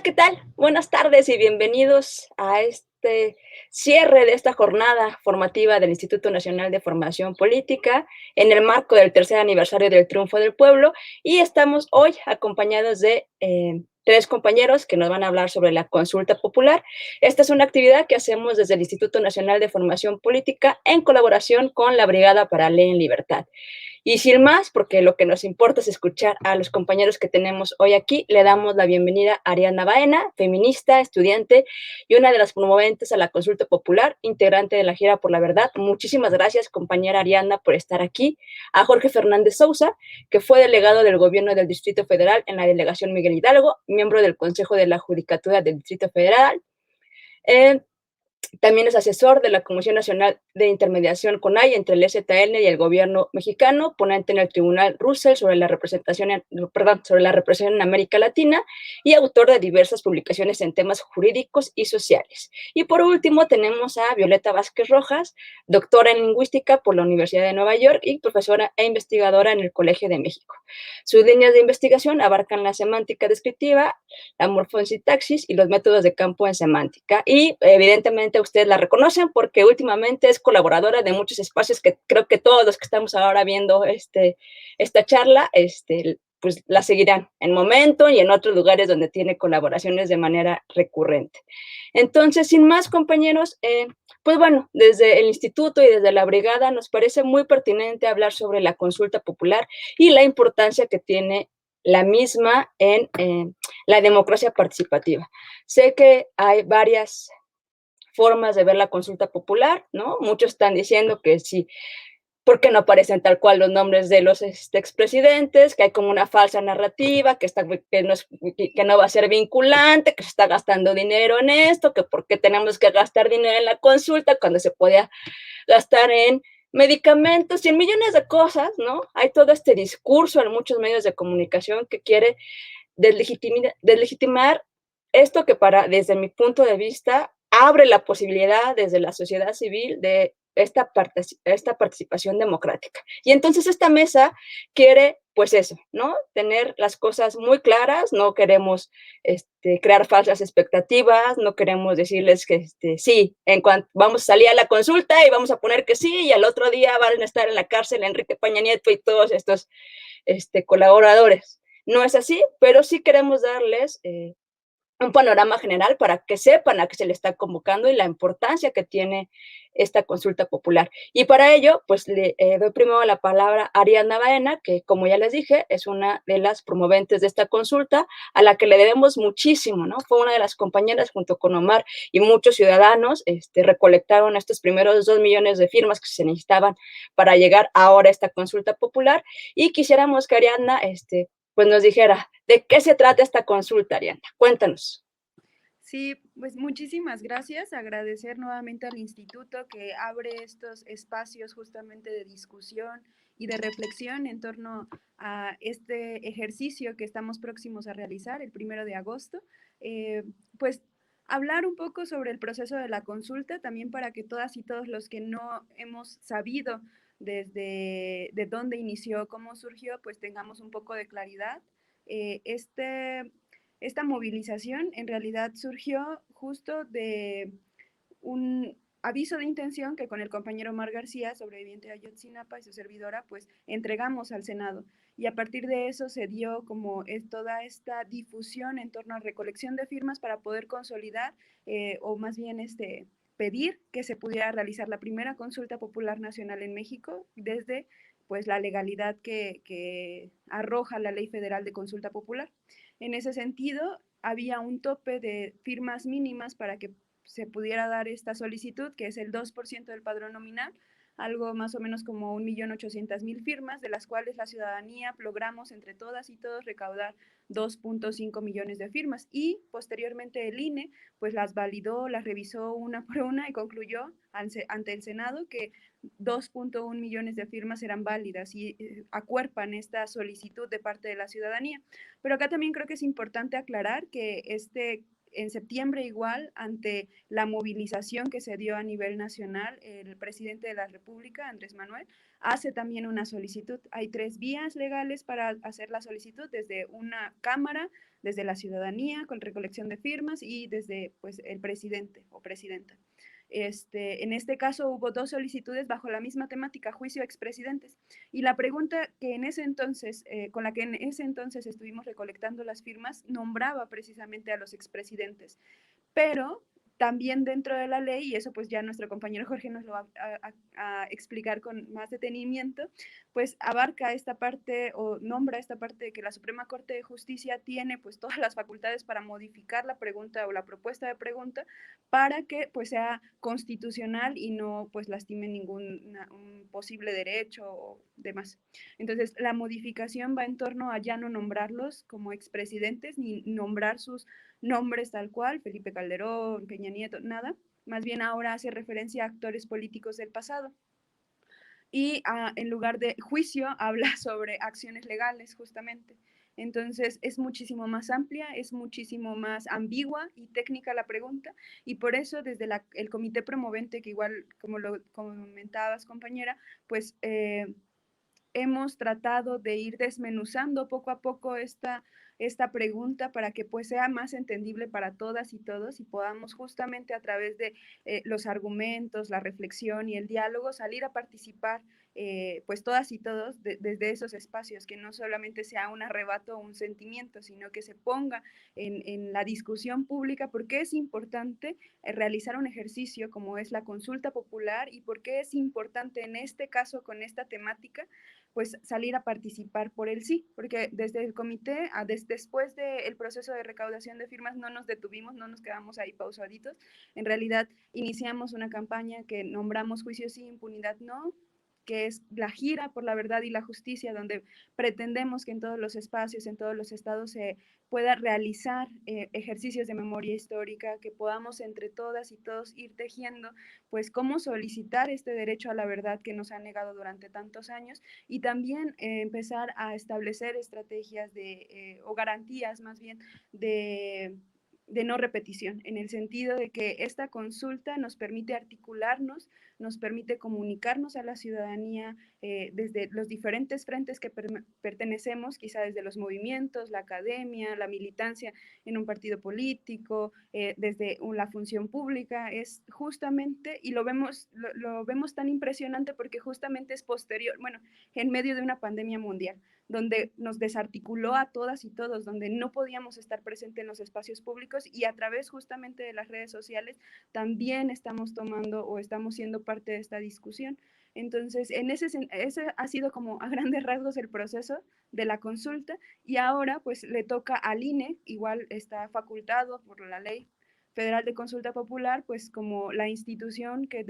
¿qué tal? Buenas tardes y bienvenidos a este cierre de esta jornada formativa del Instituto Nacional de Formación Política en el marco del tercer aniversario del Triunfo del Pueblo. Y estamos hoy acompañados de tres compañeros que nos van a hablar sobre la consulta popular. Esta es una actividad que hacemos desde el Instituto Nacional de Formación Política en colaboración con la Brigada para Ley en Libertad. Y sin más, porque lo que nos importa es escuchar a los compañeros que tenemos hoy aquí, le damos la bienvenida a Ariadna Baena, feminista, estudiante y una de las promoventes a la consulta popular, integrante de la Gira por la Verdad. Muchísimas gracias, compañera Ariadna, por estar aquí. A Jorge Fernández Sousa, que fue delegado del gobierno del Distrito Federal en la delegación Miguel Hidalgo, miembro del Consejo de la Judicatura del Distrito Federal. Eh, También es asesor de la Comisión Nacional de Intermediación CONAI entre el EZLN y el gobierno mexicano, ponente en el Tribunal Russell sobre la representación en América Latina y autor de diversas publicaciones en temas jurídicos y sociales. Y por último tenemos a Violeta Vázquez Rojas, doctora en lingüística por la Universidad de Nueva York y profesora e investigadora en el Colegio de México. Sus líneas de investigación abarcan la semántica descriptiva, la morfosintaxis y los métodos de campo en semántica. Y evidentemente ustedes la reconocen porque últimamente es colaboradora de muchos espacios que creo que todos los que estamos ahora viendo esta charla, pues la seguirán en Momento y en otros lugares donde tiene colaboraciones de manera recurrente. Entonces, sin más, compañeros, pues bueno, desde el instituto y desde la brigada nos parece muy pertinente hablar sobre la consulta popular y la importancia que tiene la misma en la democracia participativa. Sé que hay varias formas de ver la consulta popular, ¿no? Muchos están diciendo que sí, ¿por qué no aparecen tal cual los nombres de los expresidentes? Que hay como una falsa narrativa, que no va a ser vinculante, que se está gastando dinero en esto, que por qué tenemos que gastar dinero en la consulta cuando se podía gastar en medicamentos y en millones de cosas, ¿no? Hay todo este discurso en muchos medios de comunicación que quiere deslegitimar esto que desde mi punto de vista, abre la posibilidad desde la sociedad civil de esta participación democrática. Y entonces esta mesa quiere, pues eso, ¿no? Tener las cosas muy claras, no queremos crear falsas expectativas, no queremos decirles que sí, en cuanto vamos a salir a la consulta y vamos a poner que sí, y al otro día van a estar en la cárcel Enrique Peña Nieto y todos estos colaboradores. No es así, pero sí queremos darles un panorama general para que sepan a qué se le está convocando y la importancia que tiene esta consulta popular. Y para ello, pues le doy primero la palabra a Ariadna Baena, que como ya les dije, es una de las promoventes de esta consulta, a la que le debemos muchísimo, ¿no? Fue una de las compañeras junto con Omar y muchos ciudadanos, recolectaron estos primeros 2 millones de firmas que se necesitaban para llegar ahora a esta consulta popular, y quisiéramos que Ariadna, pues nos dijera, ¿de qué se trata esta consulta, Ariana? Cuéntanos. Sí, pues muchísimas gracias. Agradecer nuevamente al instituto que abre estos espacios justamente de discusión y de reflexión en torno a este ejercicio que estamos próximos a realizar el 1 de agosto. Pues hablar un poco sobre el proceso de la consulta, también para que todas y todos los que no hemos sabido desde de dónde inició, cómo surgió, pues tengamos un poco de claridad. Esta movilización en realidad surgió justo de un aviso de intención que con el compañero Omar García, sobreviviente de Ayotzinapa, y su servidora, pues entregamos al Senado. Y a partir de eso se dio como toda esta difusión en torno a recolección de firmas para poder consolidar, o más bien pedir que se pudiera realizar la primera consulta popular nacional en México desde pues la legalidad que arroja la Ley Federal de Consulta Popular. En ese sentido, había un tope de firmas mínimas para que se pudiera dar esta solicitud, que es el 2% del padrón nominal, algo más o menos como 1.800.000 firmas, de las cuales la ciudadanía logramos entre todas y todos recaudar 2.5 millones de firmas, y posteriormente el INE pues las validó, las revisó una por una y concluyó ante el Senado que 2.1 millones de firmas eran válidas y acuerpan esta solicitud de parte de la ciudadanía. Pero acá también creo que es importante aclarar que en septiembre igual, ante la movilización que se dio a nivel nacional, el presidente de la República, Andrés Manuel, hace también una solicitud. Hay 3 vías legales para hacer la solicitud, desde una cámara, desde la ciudadanía con recolección de firmas y desde pues, el presidente o presidenta. En este caso hubo 2 solicitudes bajo la misma temática, juicio a expresidentes. Y la pregunta que en ese entonces, con la que en ese entonces estuvimos recolectando las firmas, nombraba precisamente a los expresidentes. Pero también dentro de la ley, y eso pues ya nuestro compañero Jorge nos lo va a explicar con más detenimiento, pues abarca esta parte o nombra esta parte de que la Suprema Corte de Justicia tiene pues todas las facultades para modificar la pregunta o la propuesta de pregunta para que pues sea constitucional y no pues lastime ningún un posible derecho o demás. Entonces la modificación va en torno a ya no nombrarlos como expresidentes ni nombrar sus nombres tal cual, Felipe Calderón, Peña Nieto, nada. Más bien ahora hace referencia a actores políticos del pasado. Y en lugar de juicio habla sobre acciones legales justamente. Entonces es muchísimo más amplia, es muchísimo más ambigua y técnica la pregunta y por eso desde el comité promovente, que igual como lo comentabas compañera, pues hemos tratado de ir desmenuzando poco a poco esta pregunta para que pues sea más entendible para todas y todos y podamos justamente a través de los argumentos, la reflexión y el diálogo salir a participar pues todas y todos desde esos espacios, que no solamente sea un arrebato o un sentimiento, sino que se ponga en la discusión pública porque es importante realizar un ejercicio como es la consulta popular y por qué es importante en este caso con esta temática pues salir a participar por el sí, porque desde el comité, después del proceso de recaudación de firmas, no nos detuvimos, no nos quedamos ahí pausaditos, en realidad iniciamos una campaña que nombramos Juicio sí, impunidad no, que es la gira por la verdad y la justicia, donde pretendemos que en todos los espacios, en todos los estados se pueda realizar ejercicios de memoria histórica, que podamos entre todas y todos ir tejiendo, pues cómo solicitar este derecho a la verdad que nos ha negado durante tantos años y también empezar a establecer estrategias o garantías más bien de no repetición, en el sentido de que esta consulta nos permite articularnos, nos permite comunicarnos a la ciudadanía desde los diferentes frentes que pertenecemos, quizá desde los movimientos, la academia, la militancia en un partido político, desde la función pública, es justamente, y lo vemos tan impresionante porque justamente es posterior, bueno, en medio de una pandemia mundial, donde nos desarticuló a todas y todos, donde no podíamos estar presentes en los espacios públicos y a través justamente de las redes sociales también estamos tomando o estamos siendo parte de esta discusión. Entonces, ese ha sido como a grandes rasgos el proceso de la consulta y ahora pues le toca al INE, igual está facultado por la Ley Federal de Consulta Popular, pues como la institución que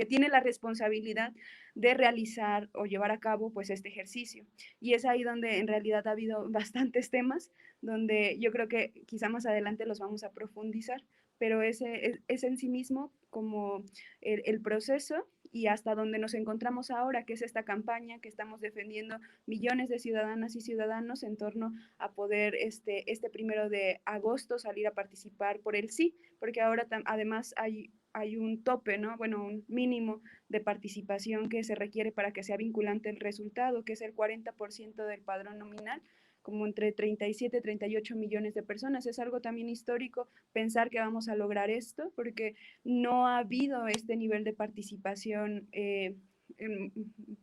tiene la responsabilidad de realizar o llevar a cabo pues este ejercicio. Y es ahí donde en realidad ha habido bastantes temas, donde yo creo que quizá más adelante los vamos a profundizar, pero ese es en sí mismo como el proceso y hasta donde nos encontramos ahora, que es esta campaña que estamos defendiendo millones de ciudadanas y ciudadanos en torno a poder este 1 de agosto salir a participar por el sí, porque ahora además hay un tope, ¿no? Bueno, un mínimo de participación que se requiere para que sea vinculante el resultado, que es el 40% del padrón nominal, como entre 37 y 38 millones de personas. Es algo también histórico pensar que vamos a lograr esto, porque no ha habido este nivel de participación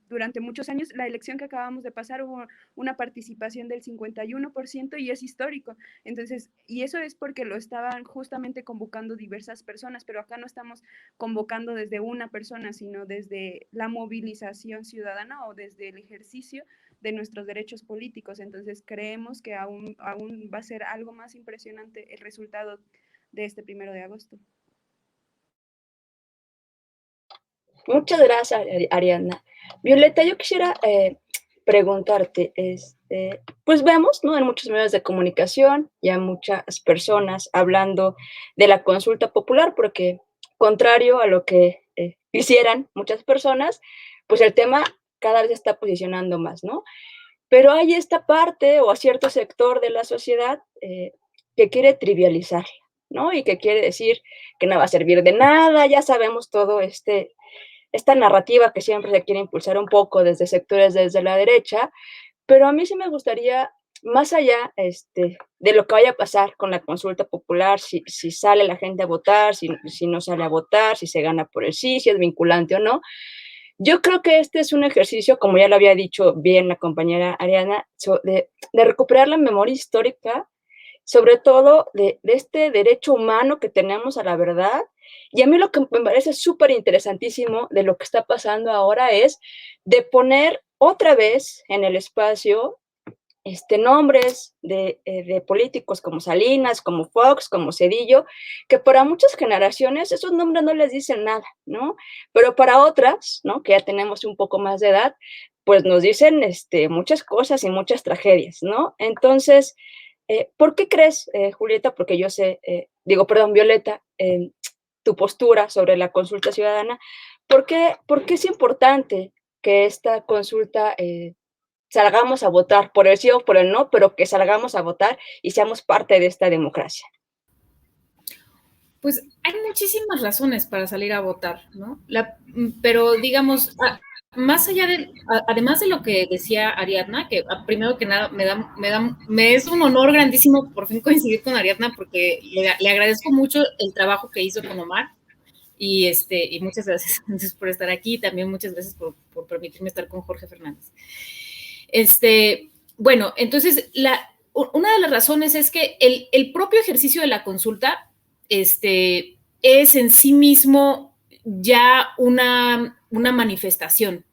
durante muchos años. La elección que acabamos de pasar hubo una participación del 51% y es histórico. Entonces, y eso es porque lo estaban justamente convocando diversas personas, pero acá no estamos convocando desde una persona, sino desde la movilización ciudadana o desde el ejercicio de nuestros derechos políticos. Entonces, creemos que aún va a ser algo más impresionante el resultado de este 1 de agosto. Muchas gracias, Ariadna. Violeta, yo quisiera preguntarte, pues vemos, ¿no? En muchos medios de comunicación ya muchas personas hablando de la consulta popular, porque contrario a lo que hicieran muchas personas, pues el tema cada vez se está posicionando más, ¿no? Pero hay esta parte o a cierto sector de la sociedad que quiere trivializarla, ¿no? Y que quiere decir que no va a servir de nada, ya sabemos todo esta narrativa que siempre se quiere impulsar un poco desde sectores desde la derecha, pero a mí sí me gustaría, más allá, de lo que vaya a pasar con la consulta popular, si sale la gente a votar, si no sale a votar, si se gana por el sí, si es vinculante o no. Yo creo que este es un ejercicio, como ya lo había dicho bien la compañera Ariana, de recuperar la memoria histórica, sobre todo de este derecho humano que tenemos a la verdad. Y a mí lo que me parece súper interesantísimo de lo que está pasando ahora es de poner otra vez en el espacio nombres de políticos como Salinas, como Fox, como Cedillo, que para muchas generaciones esos nombres no les dicen nada, ¿no? Pero para otras, ¿no? Que ya tenemos un poco más de edad, pues nos dicen muchas cosas y muchas tragedias, ¿no? Entonces, ¿por qué crees, Julieta? Porque yo sé, perdón, Violeta, tu postura sobre la consulta ciudadana, ¿por qué es importante que esta consulta salgamos a votar por el sí o por el no, pero que salgamos a votar y seamos parte de esta democracia? Pues hay muchísimas razones para salir a votar, ¿no? Pero digamos, más allá además de lo que decía Ariadna, que primero que nada me es un honor grandísimo por fin coincidir con Ariadna porque le agradezco mucho el trabajo que hizo con Omar y muchas gracias por estar aquí, también muchas gracias por permitirme estar con Jorge Fernández. Bueno, entonces una de las razones es que el propio ejercicio de la consulta es en sí mismo ya una manifestación.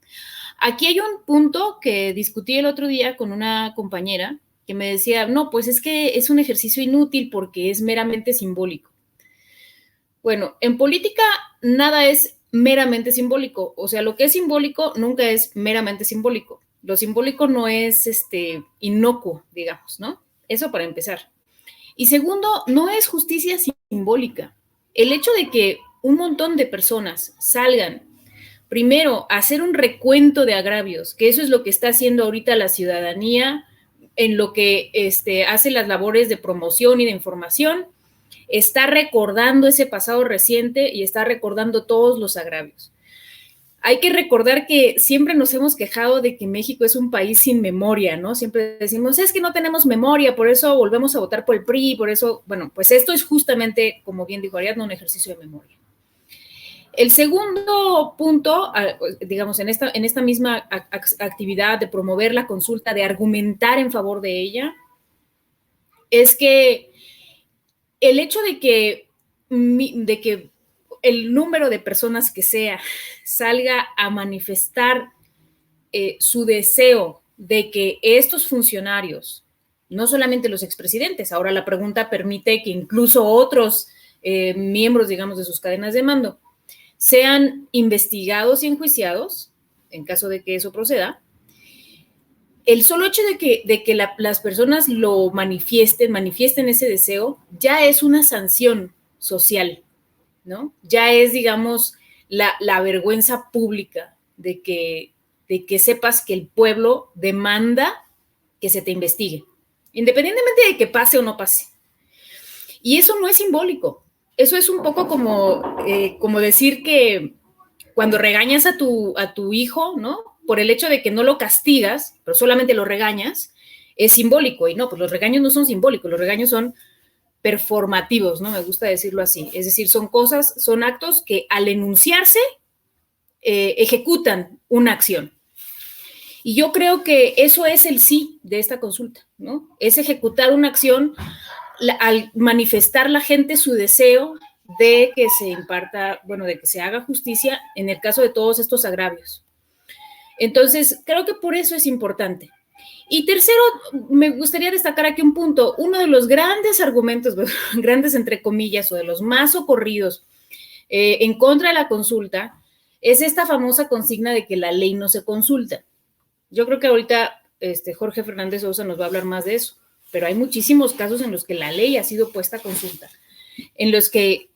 Aquí hay un punto que discutí el otro día con una compañera que me decía, no, pues es que es un ejercicio inútil porque es meramente simbólico. Bueno, en política nada es meramente simbólico, o sea, lo que es simbólico nunca es meramente simbólico. Lo simbólico no es inocuo, digamos, ¿no? Eso para empezar. Y segundo, no es justicia simbólica. El hecho de que un montón de personas salgan, primero, a hacer un recuento de agravios, que eso es lo que está haciendo ahorita la ciudadanía en lo que hace las labores de promoción y de información, está recordando ese pasado reciente y está recordando todos los agravios. Hay que recordar que siempre nos hemos quejado de que México es un país sin memoria, ¿no? Siempre decimos, es que no tenemos memoria, por eso volvemos a votar por el PRI, por eso, bueno, pues esto es justamente, como bien dijo Ariadna, un ejercicio de memoria. El segundo punto, digamos, en esta misma actividad de promover la consulta, de argumentar en favor de ella, es que el hecho de que el número de personas que sea salga a manifestar su deseo de que estos funcionarios, no solamente los expresidentes, ahora la pregunta permite que incluso otros miembros, digamos, de sus cadenas de mando, sean investigados y enjuiciados, en caso de que eso proceda. El solo hecho de que las personas lo manifiesten ese deseo, ya es una sanción social, ¿no? Ya es, digamos, la vergüenza pública de que sepas que el pueblo demanda que se te investigue, independientemente de que pase o no pase. Y eso no es simbólico. Eso es un poco como decir que cuando regañas a tu hijo, ¿no? Por el hecho de que no lo castigas, pero solamente lo regañas, es simbólico. Y no, pues los regaños no son simbólicos, los regaños son performativos, ¿no? Me gusta decirlo así. Es decir, son actos que al enunciarse ejecutan una acción. Y yo creo que eso es el sí de esta consulta, ¿no? Es ejecutar una acción al manifestar la gente su deseo de que se imparta, bueno, de que se haga justicia en el caso de todos estos agravios. Entonces, creo que por eso es importante. Y tercero, me gustaría destacar aquí un punto. Uno de los grandes argumentos, grandes entre comillas, o de los más ocurridos en contra de la consulta, es esta famosa consigna de que la ley no se consulta. Yo creo que ahorita Jorge Fernández Sousa nos va a hablar más de eso, pero hay muchísimos casos en los que la ley ha sido puesta a consulta, en los que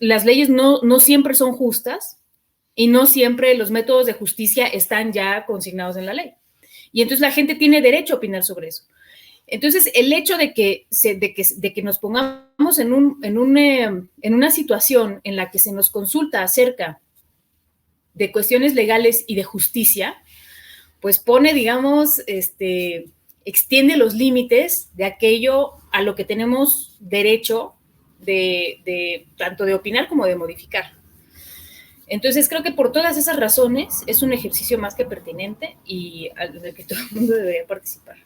las leyes no siempre son justas y no siempre los métodos de justicia están ya consignados en la ley. Y entonces la gente tiene derecho a opinar sobre eso. Entonces, el hecho de que nos pongamos en una situación en la que se nos consulta acerca de cuestiones legales y de justicia, pues pone, digamos, extiende los límites de aquello a lo que tenemos derecho tanto de opinar como de modificar. Entonces, creo que por todas esas razones es un ejercicio más que pertinente y en el que todo el mundo debería participar.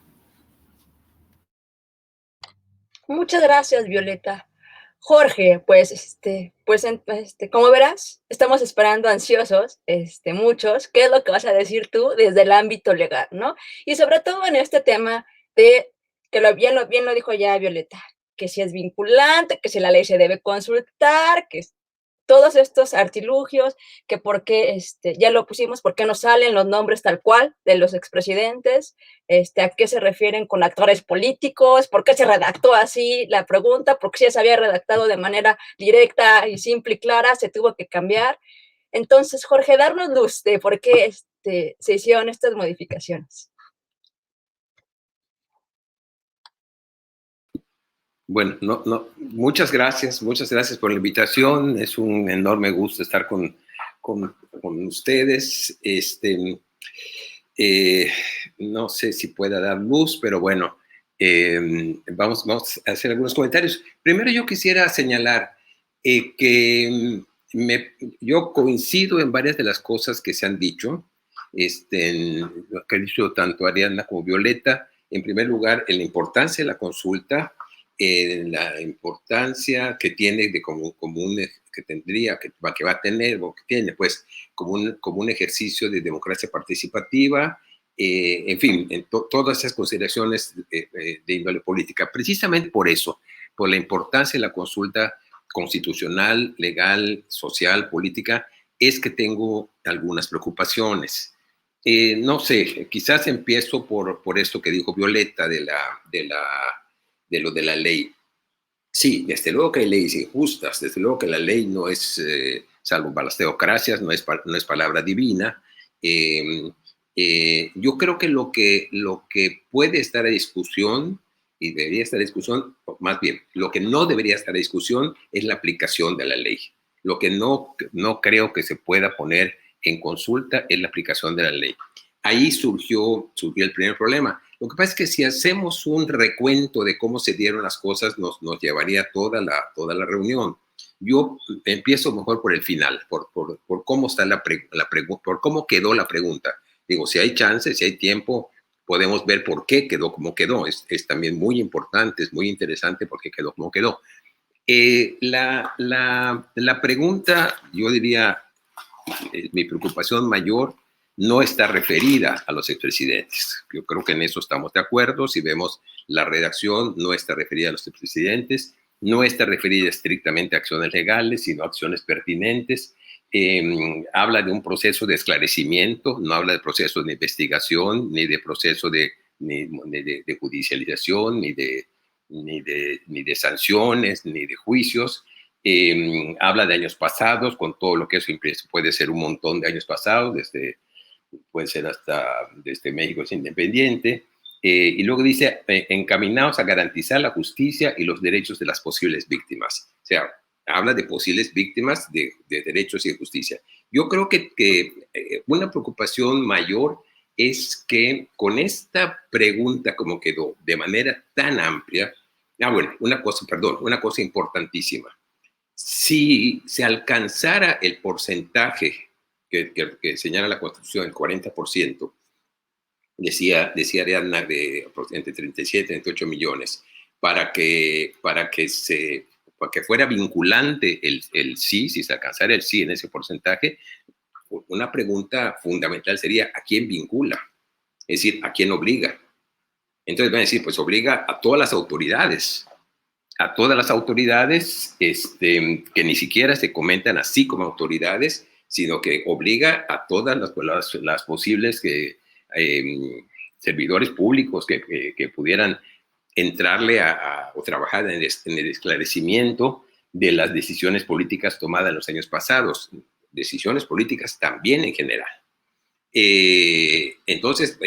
Muchas gracias, Violeta. Jorge, pues, como verás, estamos esperando ansiosos, muchos, qué es lo que vas a decir tú desde el ámbito legal, ¿no? Y sobre todo en este tema de, que bien lo dijo ya Violeta, que si es vinculante, que si la ley se debe consultar, que todos estos artilugios, que por qué, ya lo pusimos, por qué no salen los nombres tal cual de los expresidentes, a qué se refieren con actores políticos, por qué se redactó así la pregunta, porque si ya se había redactado de manera directa y simple y clara, se tuvo que cambiar. Entonces, Jorge, darnos luz de por qué se hicieron estas modificaciones. Bueno, muchas gracias por la invitación. Es un enorme gusto estar con ustedes. No sé si pueda dar luz, pero bueno, vamos a hacer algunos comentarios. Primero yo quisiera señalar que yo coincido en varias de las cosas que se han dicho, en lo que ha dicho tanto Ariadna como Violeta. En primer lugar, en la importancia de la consulta, la importancia que tiene que tendría, que va a tener o que tiene, pues, como un ejercicio de democracia participativa, en fin, todas esas consideraciones de índole política. Precisamente por eso, por la importancia de la consulta constitucional, legal, social, política, es que tengo algunas preocupaciones. No sé, quizás empiezo por esto que dijo Violeta de lo de la ley. Sí, desde luego que hay leyes injustas, desde luego que la ley no es, salvo para las teocracias, no es palabra divina. Yo creo que lo que puede estar a discusión y debería estar a discusión, o más bien, lo que no debería estar a discusión es la aplicación de la ley. Lo que no creo que se pueda poner en consulta es la aplicación de la ley. Ahí surgió el primer problema. Lo que pasa es que si hacemos un recuento de cómo se dieron las cosas, nos llevaría toda la reunión. Yo empiezo mejor por el final, por cómo está por cómo quedó la pregunta. Digo, si hay chance, si hay tiempo, podemos ver por qué quedó como quedó. Es también muy importante, es muy interesante por qué quedó como quedó. La pregunta, yo diría, mi preocupación mayor no está referida a los expresidentes. Yo creo que en eso estamos de acuerdo. Si vemos la redacción, no está referida a los expresidentes, no está referida estrictamente a acciones legales, sino a acciones pertinentes. Habla de un proceso de esclarecimiento, no habla de proceso de investigación, ni de proceso de judicialización, ni de sanciones, ni de juicios. Habla de años pasados, con todo lo que eso implica. Puede ser un montón de años pasados, puede ser hasta desde México es independiente. Y luego dice, encaminados a garantizar la justicia y los derechos de las posibles víctimas. O sea, habla de posibles víctimas de derechos y de justicia. Yo creo que una preocupación mayor es que con esta pregunta como quedó de manera tan amplia, una cosa importantísima. Si se alcanzara el porcentaje que señala la Constitución, el 40%, decía Ariadna, de entre 37 y 38 millones, para que fuera vinculante el sí, si se alcanzara el sí en ese porcentaje, una pregunta fundamental sería, ¿a quién vincula? Es decir, ¿a quién obliga? Entonces van a decir, pues obliga a todas las autoridades, que ni siquiera se comentan así como autoridades, sino que obliga a todas las posibles servidores públicos que pudieran entrarle o trabajar en el esclarecimiento de las decisiones políticas tomadas en los años pasados, decisiones políticas también en general. Entonces,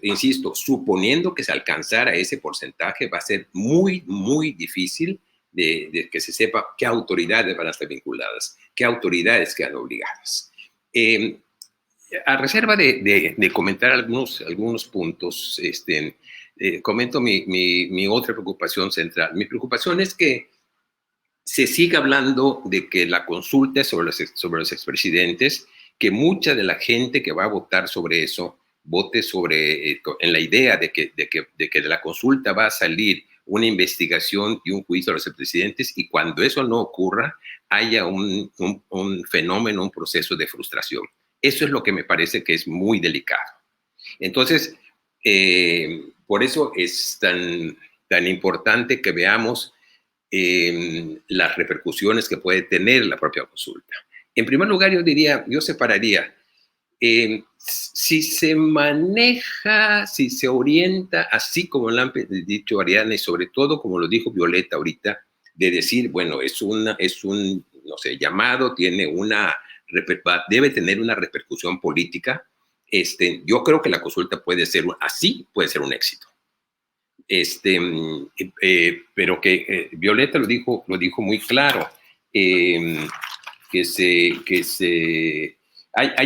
insisto, suponiendo que se alcanzara ese porcentaje, va a ser muy, muy difícil de que se sepa qué autoridades van a estar vinculadas, qué autoridades quedan obligadas. A reserva de comentar algunos puntos, comento mi otra preocupación central. Mi preocupación es que se sigue hablando de que la consulta es sobre los expresidentes, que mucha de la gente que va a votar sobre eso vote en la idea de que de la consulta va a salir una investigación y un juicio a los expresidentes, y cuando eso no ocurra, haya un fenómeno, un proceso de frustración. Eso es lo que me parece que es muy delicado. Entonces, por eso es tan importante que veamos las repercusiones que puede tener la propia consulta. En primer lugar, yo separaría, si se maneja, si se orienta, así como lo han dicho Ariadna y sobre todo como lo dijo Violeta ahorita, de decir, bueno, es un, no sé, llamado, debe tener una repercusión política. Yo creo que la consulta puede ser un éxito. Pero que Violeta lo dijo muy claro, hay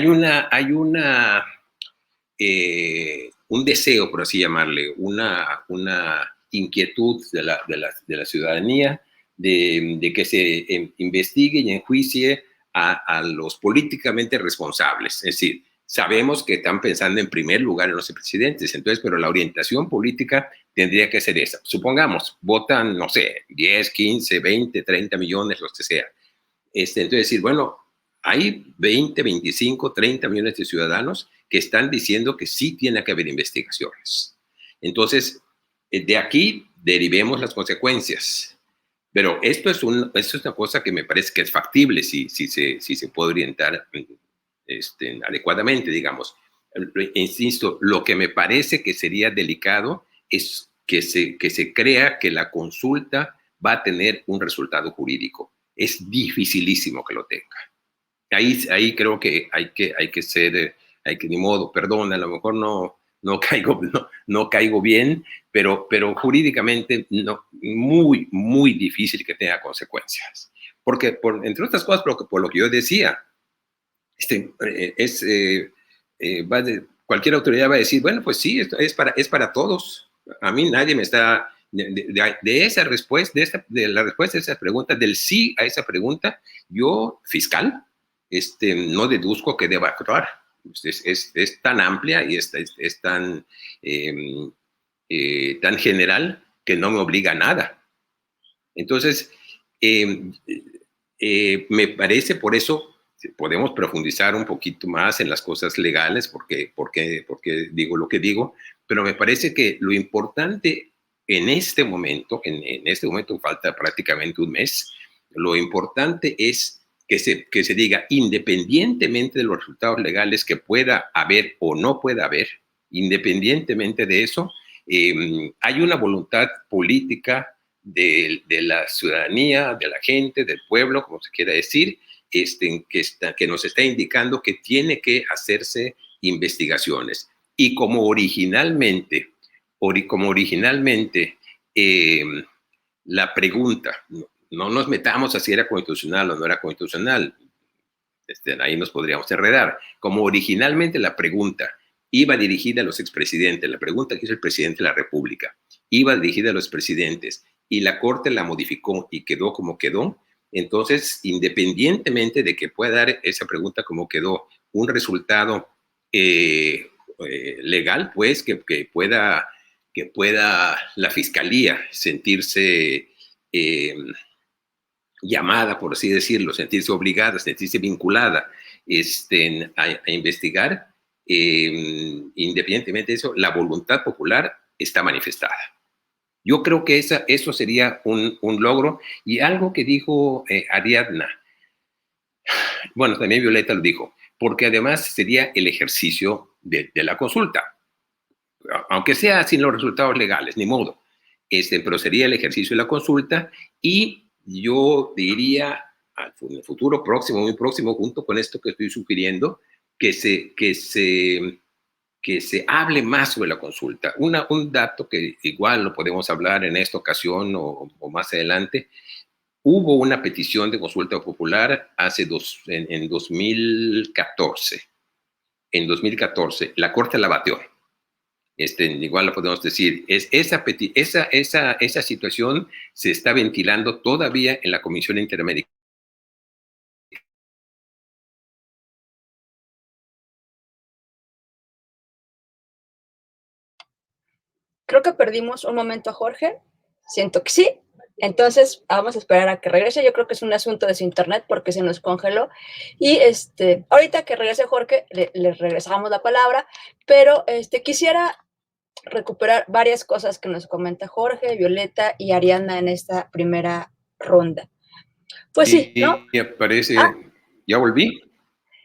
un deseo, por así llamarle, una inquietud de la ciudadanía de que se investigue y enjuicie a los políticamente responsables. Es decir, sabemos que están pensando en primer lugar en los presidentes, entonces, pero la orientación política tendría que ser esa. Supongamos, votan, no sé, 10, 15, 20, 30 millones, los que sea. Entonces, decir, bueno, hay 20, 25, 30 millones de ciudadanos que están diciendo que sí tiene que haber investigaciones. Entonces, de aquí derivemos las consecuencias. Pero esto es una cosa que me parece que es factible si se puede orientar adecuadamente, digamos. Insisto, lo que me parece que sería delicado es que se crea que la consulta va a tener un resultado jurídico. Es dificilísimo que lo tenga. Ahí creo que hay que ser, ni modo, perdón, a lo mejor no caigo bien, pero jurídicamente muy, muy difícil que tenga consecuencias. Porque, entre otras cosas, por lo que yo decía, cualquier autoridad va a decir, bueno, pues sí, esto es para todos. A mí nadie me está... De esa respuesta, de la respuesta a esa pregunta, del sí a esa pregunta, yo, fiscal, no deduzco que deba actuar. Es tan amplia y es tan general que no me obliga a nada. Entonces, me parece, por eso podemos profundizar un poquito más en las cosas legales, porque digo lo que digo, pero me parece que lo importante en este momento falta prácticamente un mes, lo importante es que se diga, independientemente de los resultados legales que pueda haber o no pueda haber, independientemente de eso, hay una voluntad política de la ciudadanía, de la gente, del pueblo, como se quiera decir, que nos está indicando que tiene que hacerse investigaciones. Y como originalmente la pregunta, no nos metamos a si era constitucional o no era constitucional, ahí nos podríamos enredar. Como originalmente la pregunta iba dirigida a los expresidentes, la pregunta que hizo el presidente de la República iba dirigida a los presidentes y la Corte la modificó y quedó como quedó, entonces, independientemente de que pueda dar esa pregunta como quedó un resultado legal, pues que pueda la Fiscalía sentirse llamada, por así decirlo, sentirse obligada, sentirse vinculada a investigar, independientemente de eso, la voluntad popular está manifestada. Yo creo que eso sería un logro. Y algo que dijo Ariadna, bueno, también Violeta lo dijo, porque además sería el ejercicio de la consulta, aunque sea sin los resultados legales, ni modo, pero sería el ejercicio de la consulta. Y yo diría, en el futuro próximo, muy próximo, junto con esto que estoy sugiriendo, que se hable más sobre la consulta. Un dato que igual lo podemos hablar en esta ocasión o más adelante. Hubo una petición de consulta popular en 2014. En 2014, la Corte la batió. Igual lo podemos decir. Esa situación se está ventilando todavía en la Comisión Interamericana. Creo que perdimos un momento a Jorge. Siento que sí. Entonces, vamos a esperar a que regrese. Yo creo que es un asunto de su internet porque se nos congeló. Y ahorita que regrese Jorge, le regresamos la palabra, pero quisiera recuperar varias cosas que nos comenta Jorge, Violeta y Ariadna en esta primera ronda. Pues sí, ¿no? Y aparece, ¿ya volví?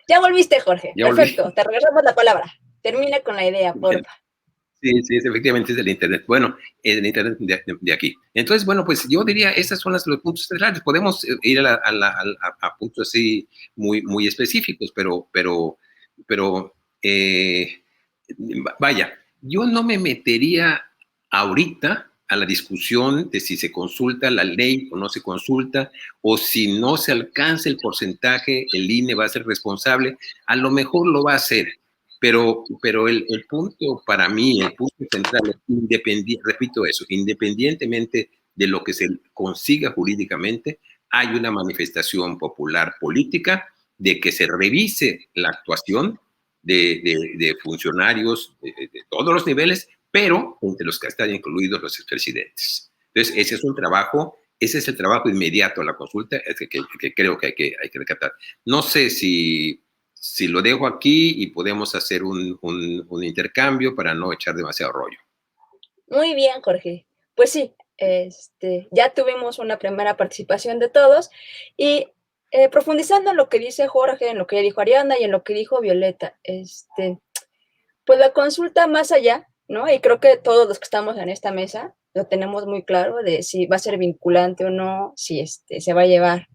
Ya volviste, Jorge. Ya Perfecto, volví. te regresamos la palabra. Termina con la idea, porfa. Sí, efectivamente es del Internet. Bueno, es del Internet de aquí. Entonces, bueno, pues yo diría, esos son los puntos centrales. Podemos ir a puntos así muy específicos, pero vaya, yo no me metería ahorita a la discusión de si se consulta la ley o no se consulta, o si no se alcanza el porcentaje, el INE va a ser responsable. A lo mejor lo va a hacer. Pero el punto para mí, el punto central es repito eso, independientemente de lo que se consiga jurídicamente, hay una manifestación popular política de que se revise la actuación de funcionarios de todos los niveles, pero entre los que están incluidos los expresidentes. Entonces, ese es el trabajo inmediato a la consulta, que creo que hay que recatar. No sé si lo dejo aquí y podemos hacer un intercambio para no echar demasiado rollo. Muy bien, Jorge. Pues sí, ya tuvimos una primera participación de todos y profundizando en lo que dice Jorge, en lo que dijo Ariana y en lo que dijo Violeta, pues la consulta más allá, ¿no? Y creo que todos los que estamos en esta mesa lo tenemos muy claro de si va a ser vinculante o no, si se va a llevar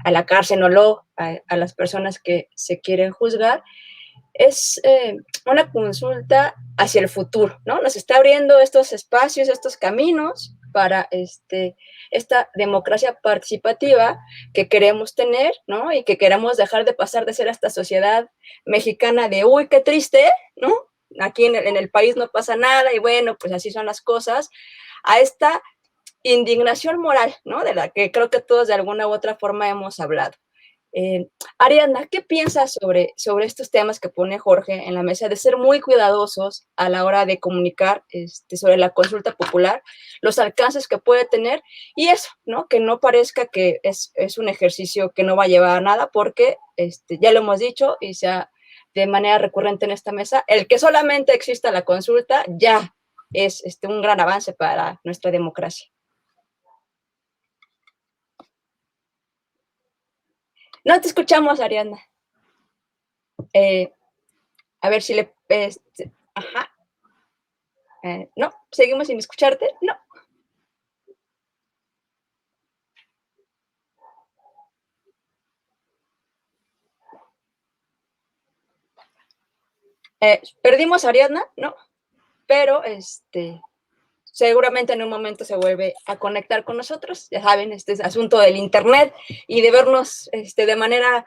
a la cárcel o no a las personas que se quieren juzgar. Es una consulta hacia el futuro, ¿no? Nos está abriendo estos espacios, estos caminos para esta democracia participativa que queremos tener, ¿no? Y que queremos dejar de pasar de ser esta sociedad mexicana de, uy, qué triste, ¿no? Aquí en el país no pasa nada y bueno, pues así son las cosas, a esta indignación moral, ¿no? De la que creo que todos de alguna u otra forma hemos hablado. Ariadna, ¿qué piensas sobre estos temas que pone Jorge en la mesa de ser muy cuidadosos a la hora de comunicar sobre la consulta popular, los alcances que puede tener y eso, ¿no? Que no parezca que es un ejercicio que no va a llevar a nada porque ya lo hemos dicho y sea de manera recurrente en esta mesa, el que solamente exista la consulta ya es un gran avance para nuestra democracia. No te escuchamos, Ariadna. A ver si le... ajá. No, seguimos sin escucharte. No. Perdimos a Ariadna, ¿no? Pero seguramente en un momento se vuelve a conectar con nosotros. Ya saben, este es asunto del internet y de vernos de manera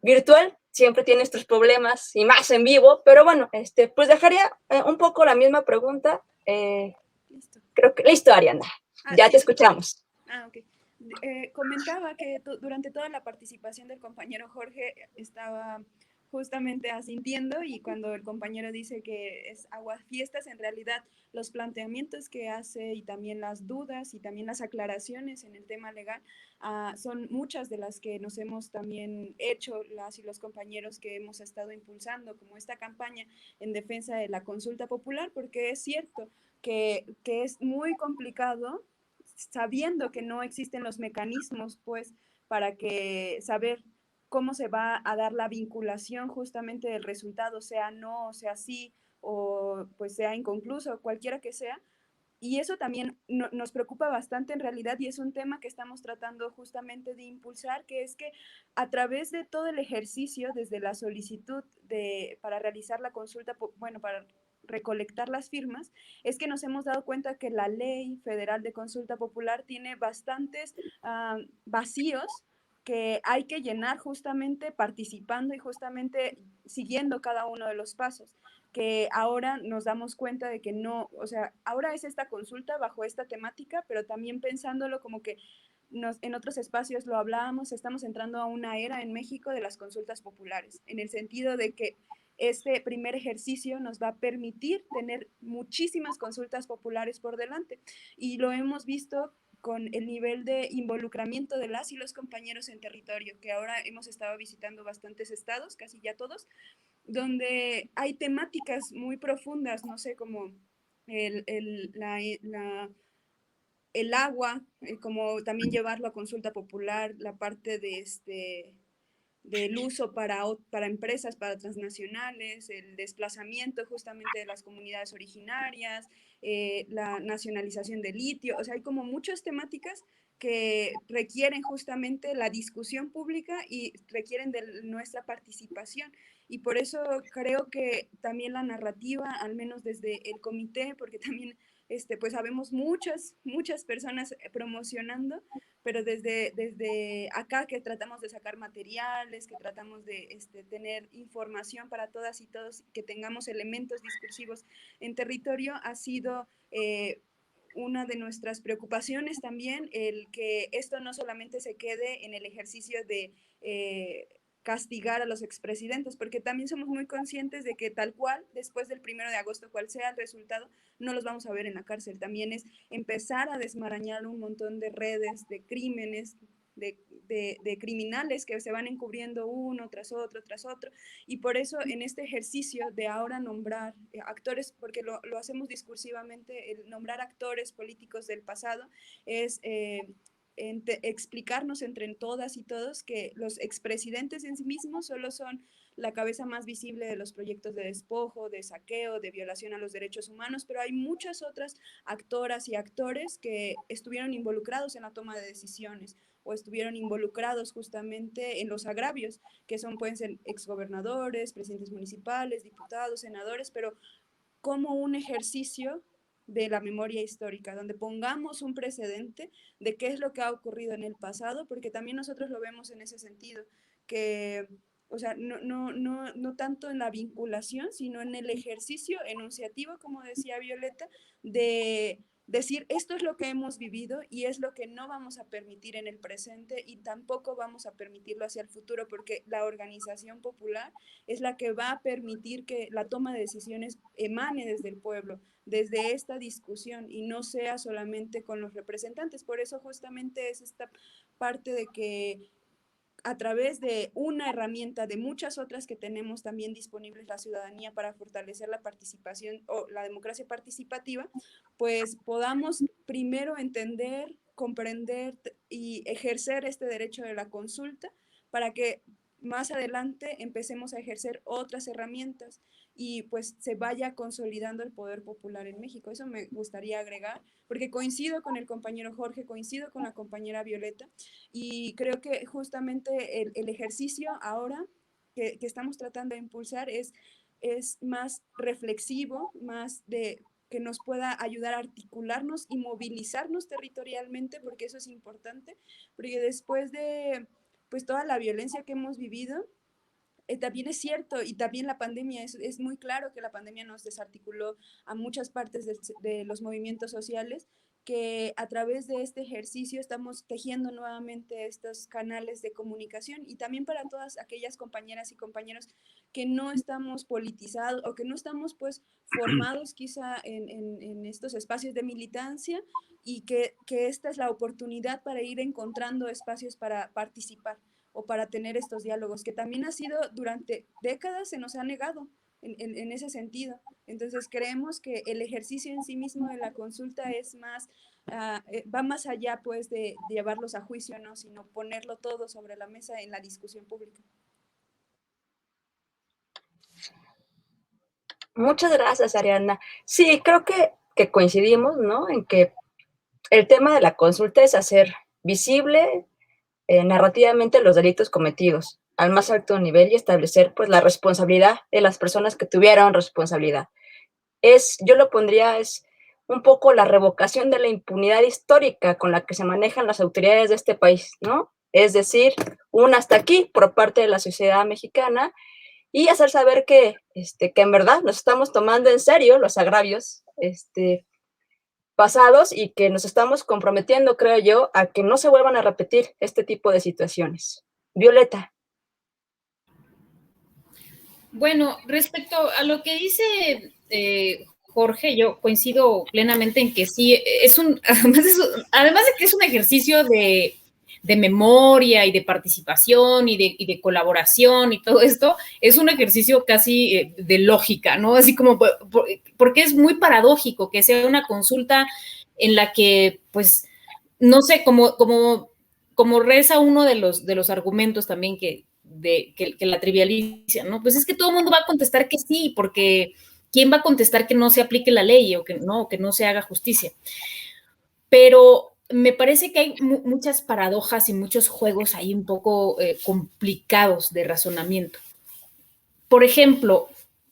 virtual. Siempre tiene estos problemas y más en vivo, pero bueno, pues dejaría un poco la misma pregunta. Listo. Creo que listo, Ariana. Ya sí, te escuchamos. Ok. Comentaba que durante toda la participación del compañero Jorge estaba justamente asintiendo y cuando el compañero dice que es aguafiestas, en realidad los planteamientos que hace y también las dudas y también las aclaraciones en el tema legal son muchas de las que nos hemos también hecho las y los compañeros que hemos estado impulsando como esta campaña en defensa de la consulta popular, porque es cierto que es muy complicado sabiendo que no existen los mecanismos pues para que saber cómo se va a dar la vinculación justamente del resultado, sea no, sea sí, o pues sea inconcluso, cualquiera que sea, Y eso también nos preocupa bastante en realidad, y es un tema que estamos tratando justamente de impulsar, que es que a través de todo el ejercicio, desde la solicitud para realizar la consulta, bueno, para recolectar las firmas, es que nos hemos dado cuenta que la Ley Federal de Consulta Popular tiene bastantes vacíos que hay que llenar justamente participando y justamente siguiendo cada uno de los pasos, que ahora nos damos cuenta de que no, o sea, ahora es esta consulta bajo esta temática, pero también pensándolo como que en otros espacios lo hablábamos, estamos entrando a una era en México de las consultas populares, en el sentido de que este primer ejercicio nos va a permitir tener muchísimas consultas populares por delante, y lo hemos visto con el nivel de involucramiento de las y los compañeros en territorio, que ahora hemos estado visitando bastantes estados, casi ya todos, donde hay temáticas muy profundas, no sé, como el, el, la, el agua, como también llevarlo a consulta popular, la parte del uso para empresas, para transnacionales, el desplazamiento justamente de las comunidades originarias, la nacionalización del litio, o sea, hay como muchas temáticas que requieren justamente la discusión pública y requieren de nuestra participación. Y por eso creo que también la narrativa, al menos desde el comité, porque también pues sabemos muchas personas promocionando, pero desde acá que tratamos de sacar materiales, que tratamos de tener información para todas y todos, que tengamos elementos discursivos en territorio, ha sido una de nuestras preocupaciones también, el que esto no solamente se quede en el ejercicio de castigar a los expresidentes, porque también somos muy conscientes de que tal cual, después del 1 de agosto, cual sea el resultado, no los vamos a ver en la cárcel. También es empezar a desmarañar un montón de redes, de crímenes, de criminales que se van encubriendo uno tras otro, y por eso en este ejercicio de ahora nombrar actores, porque lo hacemos discursivamente, el nombrar actores políticos del pasado es explicarnos entre todas y todos que los expresidentes en sí mismos solo son la cabeza más visible de los proyectos de despojo, de saqueo, de violación a los derechos humanos, pero hay muchas otras actoras y actores que estuvieron involucrados en la toma de decisiones o estuvieron involucrados justamente en los agravios, que pueden ser exgobernadores, presidentes municipales, diputados, senadores, pero como un ejercicio de la memoria histórica, donde pongamos un precedente de qué es lo que ha ocurrido en el pasado, porque también nosotros lo vemos en ese sentido, que, o sea, no tanto en la vinculación, sino en el ejercicio enunciativo, como decía Violeta, de decir esto es lo que hemos vivido y es lo que no vamos a permitir en el presente y tampoco vamos a permitirlo hacia el futuro, porque la organización popular es la que va a permitir que la toma de decisiones emane desde el pueblo, desde esta discusión y no sea solamente con los representantes. Por eso justamente es esta parte de que a través de una herramienta de muchas otras que tenemos también disponibles la ciudadanía para fortalecer la participación o la democracia participativa, pues podamos primero entender, comprender y ejercer este derecho de la consulta para que más adelante empecemos a ejercer otras herramientas y pues se vaya consolidando el poder popular en México. Eso me gustaría agregar, porque coincido con el compañero Jorge, coincido con la compañera Violeta, y creo que justamente el ejercicio ahora que estamos tratando de impulsar es más reflexivo, más de que nos pueda ayudar a articularnos y movilizarnos territorialmente, porque eso es importante, porque después de pues toda la violencia que hemos vivido, también es cierto, y también la pandemia, es muy claro que la pandemia nos desarticuló a muchas partes de los movimientos sociales, que a través de este ejercicio estamos tejiendo nuevamente estos canales de comunicación, y también para todas aquellas compañeras y compañeros que no estamos politizados o que no estamos pues formados quizá en estos espacios de militancia, y que esta es la oportunidad para ir encontrando espacios para participar o para tener estos diálogos, que también ha sido durante décadas se nos ha negado en ese sentido. Entonces creemos que el ejercicio en sí mismo de la consulta es más, va más allá pues de llevarlos a juicio, ¿no? Sino ponerlo todo sobre la mesa en la discusión pública. Muchas gracias, Ariana. Sí, creo que que coincidimos, ¿no? En que el tema de la consulta es hacer visible narrativamente los delitos cometidos al más alto nivel y establecer pues la responsabilidad de las personas que tuvieron responsabilidad. Yo lo pondría, es un poco la revocación de la impunidad histórica con la que se manejan las autoridades de este país, ¿no? Es decir, un hasta aquí por parte de la sociedad mexicana y hacer saber que en verdad nos estamos tomando en serio los agravios pasados y que nos estamos comprometiendo, creo yo, a que no se vuelvan a repetir este tipo de situaciones. Violeta. Bueno, respecto a lo que dice Jorge, yo coincido plenamente en que sí, además de que es un ejercicio de memoria y de participación y de colaboración y todo esto, es un ejercicio casi de lógica, ¿no? Así como, porque es muy paradójico que sea una consulta en la que, pues, no sé, como reza uno de los argumentos también que la trivializa, ¿no? Pues es que todo el mundo va a contestar que sí, porque ¿quién va a contestar que no se aplique la ley o que no se haga justicia? Pero me parece que hay muchas paradojas y muchos juegos ahí un poco complicados de razonamiento. Por ejemplo,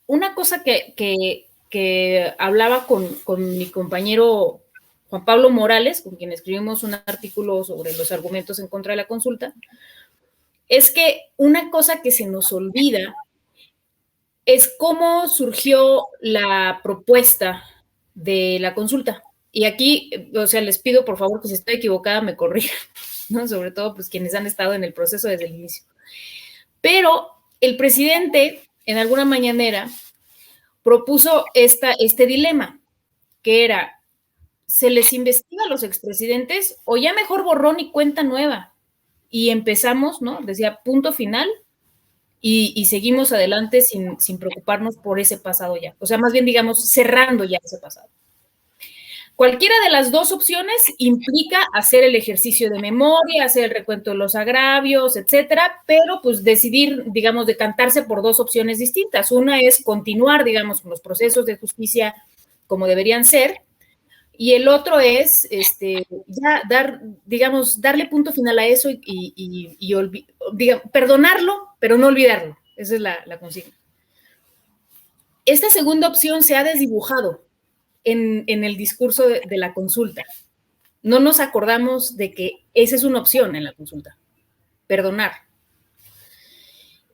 una cosa que hablaba con mi compañero Juan Pablo Morales, con quien escribimos un artículo sobre los argumentos en contra de la consulta, es que una cosa que se nos olvida es cómo surgió la propuesta de la consulta. Y aquí, o sea, les pido por favor que si estoy equivocada me corrijan, ¿no? Sobre todo pues quienes han estado en el proceso desde el inicio. Pero el presidente, en alguna mañanera, propuso este dilema, que era, ¿se les investiga a los expresidentes o ya mejor borrón y cuenta nueva? Y empezamos, ¿no? Decía, punto final, y seguimos adelante sin preocuparnos por ese pasado ya. O sea, más bien, digamos, cerrando ya ese pasado. Cualquiera de las dos opciones implica hacer el ejercicio de memoria, hacer el recuento de los agravios, etcétera, pero pues decidir, digamos, decantarse por dos opciones distintas. Una es continuar, digamos, con los procesos de justicia como deberían ser, y el otro es ya darle punto final a eso y perdonarlo, pero no olvidarlo. Esa es la consigna. Esta segunda opción se ha desdibujado en el discurso de la consulta. No nos acordamos de que esa es una opción en la consulta, perdonar.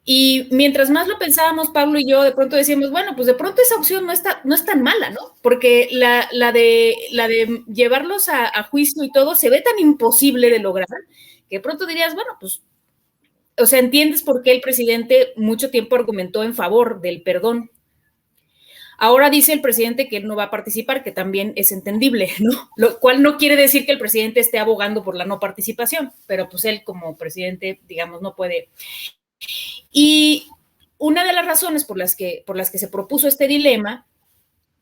Y mientras más lo pensábamos, Pablo y yo, de pronto decíamos, bueno, pues de pronto esa opción no es tan mala, ¿no? Porque la de llevarlos a juicio y todo se ve tan imposible de lograr que de pronto dirías, bueno, pues, o sea, entiendes por qué el presidente mucho tiempo argumentó en favor del perdón. Ahora dice el presidente que él no va a participar, que también es entendible, ¿no? Lo cual no quiere decir que el presidente esté abogando por la no participación, pero pues él como presidente, digamos, no puede. Y una de las razones por las que se propuso este dilema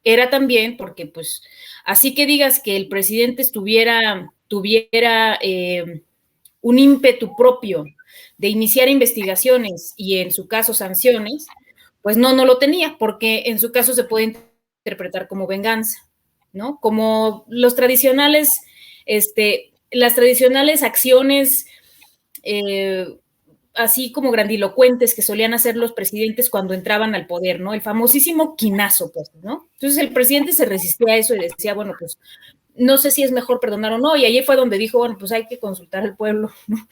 era también porque, pues, así que digas que el presidente tuviera un ímpetu propio de iniciar investigaciones y, en su caso, sanciones, pues no lo tenía, porque en su caso se puede interpretar como venganza, ¿no? Como las tradicionales acciones así como grandilocuentes que solían hacer los presidentes cuando entraban al poder, ¿no? El famosísimo quinazo, pues, ¿no? Entonces el presidente se resistía a eso y decía, bueno, pues, no sé si es mejor perdonar o no, y ahí fue donde dijo, bueno, pues hay que consultar al pueblo, ¿no?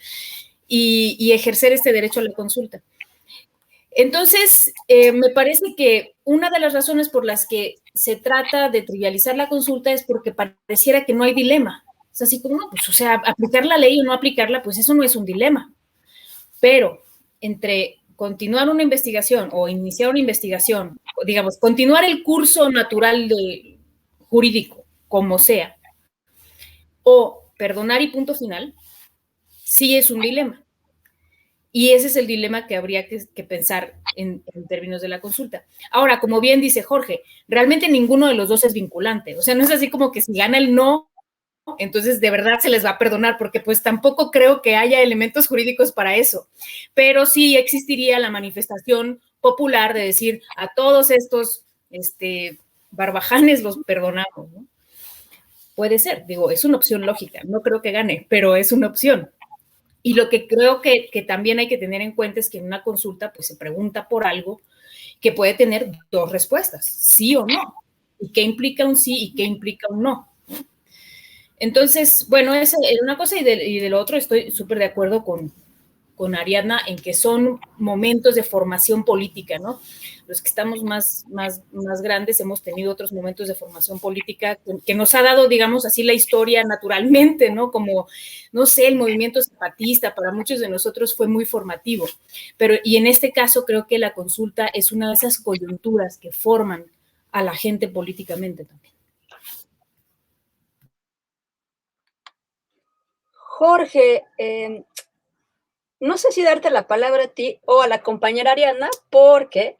Y ejercer este derecho a la consulta. Entonces, me parece que una de las razones por las que se trata de trivializar la consulta es porque pareciera que no hay dilema. Es así como, no, pues, o sea, aplicar la ley o no aplicarla, pues eso no es un dilema. Pero entre continuar una investigación o iniciar una investigación, digamos, continuar el curso natural jurídico, como sea, o perdonar y punto final, sí es un dilema. Y ese es el dilema que habría que pensar en términos de la consulta. Ahora, como bien dice Jorge, realmente ninguno de los dos es vinculante. O sea, no es así como que si gana el no, entonces de verdad se les va a perdonar, porque pues tampoco creo que haya elementos jurídicos para eso. Pero sí existiría la manifestación popular de decir a todos estos Barbajanes los perdonamos, ¿no? Puede ser, digo, es una opción lógica, no creo que gane, pero es una opción. Y lo que creo que también hay que tener en cuenta es que en una consulta pues se pregunta por algo que puede tener dos respuestas, sí o no, y qué implica un sí y qué implica un no. Entonces, bueno, esa es una cosa y de lo otro estoy súper de acuerdo con Ariadna en que son momentos de formación política, ¿no? Los que estamos más grandes hemos tenido otros momentos de formación política que nos ha dado, digamos así, la historia naturalmente, ¿no? Como, no sé, el movimiento zapatista para muchos de nosotros fue muy formativo, pero y en este caso creo que la consulta es una de esas coyunturas que forman a la gente políticamente también. Jorge, no sé si darte la palabra a ti o a la compañera Ariadna, porque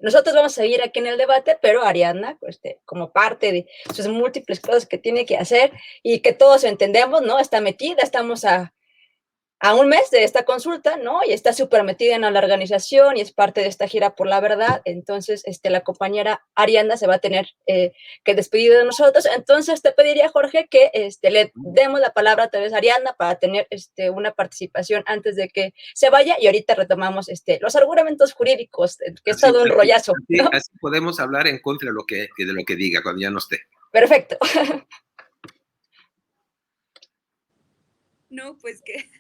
nosotros vamos a seguir aquí en el debate, pero Ariadna, como parte de sus múltiples cosas que tiene que hacer y que todos entendemos, ¿no? Está metida, estamos a un mes de esta consulta, ¿no? Y está súper metida en la organización y es parte de esta gira por la verdad. Entonces, la compañera Arianda se va a tener que despedir de nosotros. Entonces, te pediría, Jorge, que le demos la palabra a vez a Arianda para tener una participación antes de que se vaya y ahorita retomamos los argumentos jurídicos, que es todo un rollazo, ¿no? Así podemos hablar en contra de lo que diga cuando ya no esté. Perfecto. No, pues que...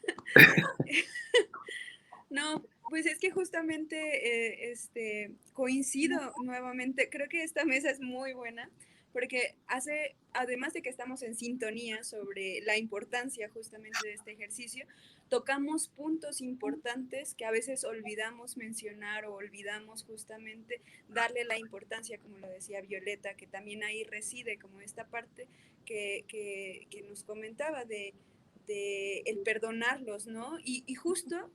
No, pues es que justamente coincido nuevamente, creo que esta mesa es muy buena porque además de que estamos en sintonía sobre la importancia justamente de este ejercicio, tocamos puntos importantes que a veces olvidamos mencionar o olvidamos justamente darle la importancia, como lo decía Violeta, que también ahí reside como esta parte que nos comentaba de el perdonarlos, ¿no? Y justo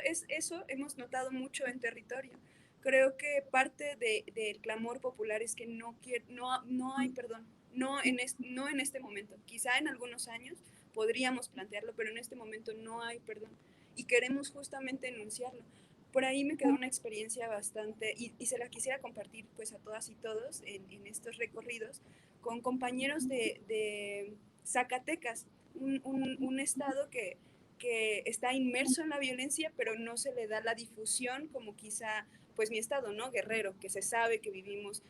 es eso hemos notado mucho en territorio. Creo que parte del clamor popular es que no hay perdón, no en este momento. Quizá en algunos años podríamos plantearlo, pero en este momento no hay perdón. Y queremos justamente enunciarlo. Por ahí me quedó una experiencia bastante, y se la quisiera compartir pues a todas y todos en estos recorridos, con compañeros de Zacatecas, un estado que está inmerso en la violencia, pero no se le da la difusión como quizá pues mi estado, ¿no? Guerrero, que se sabe que vivimos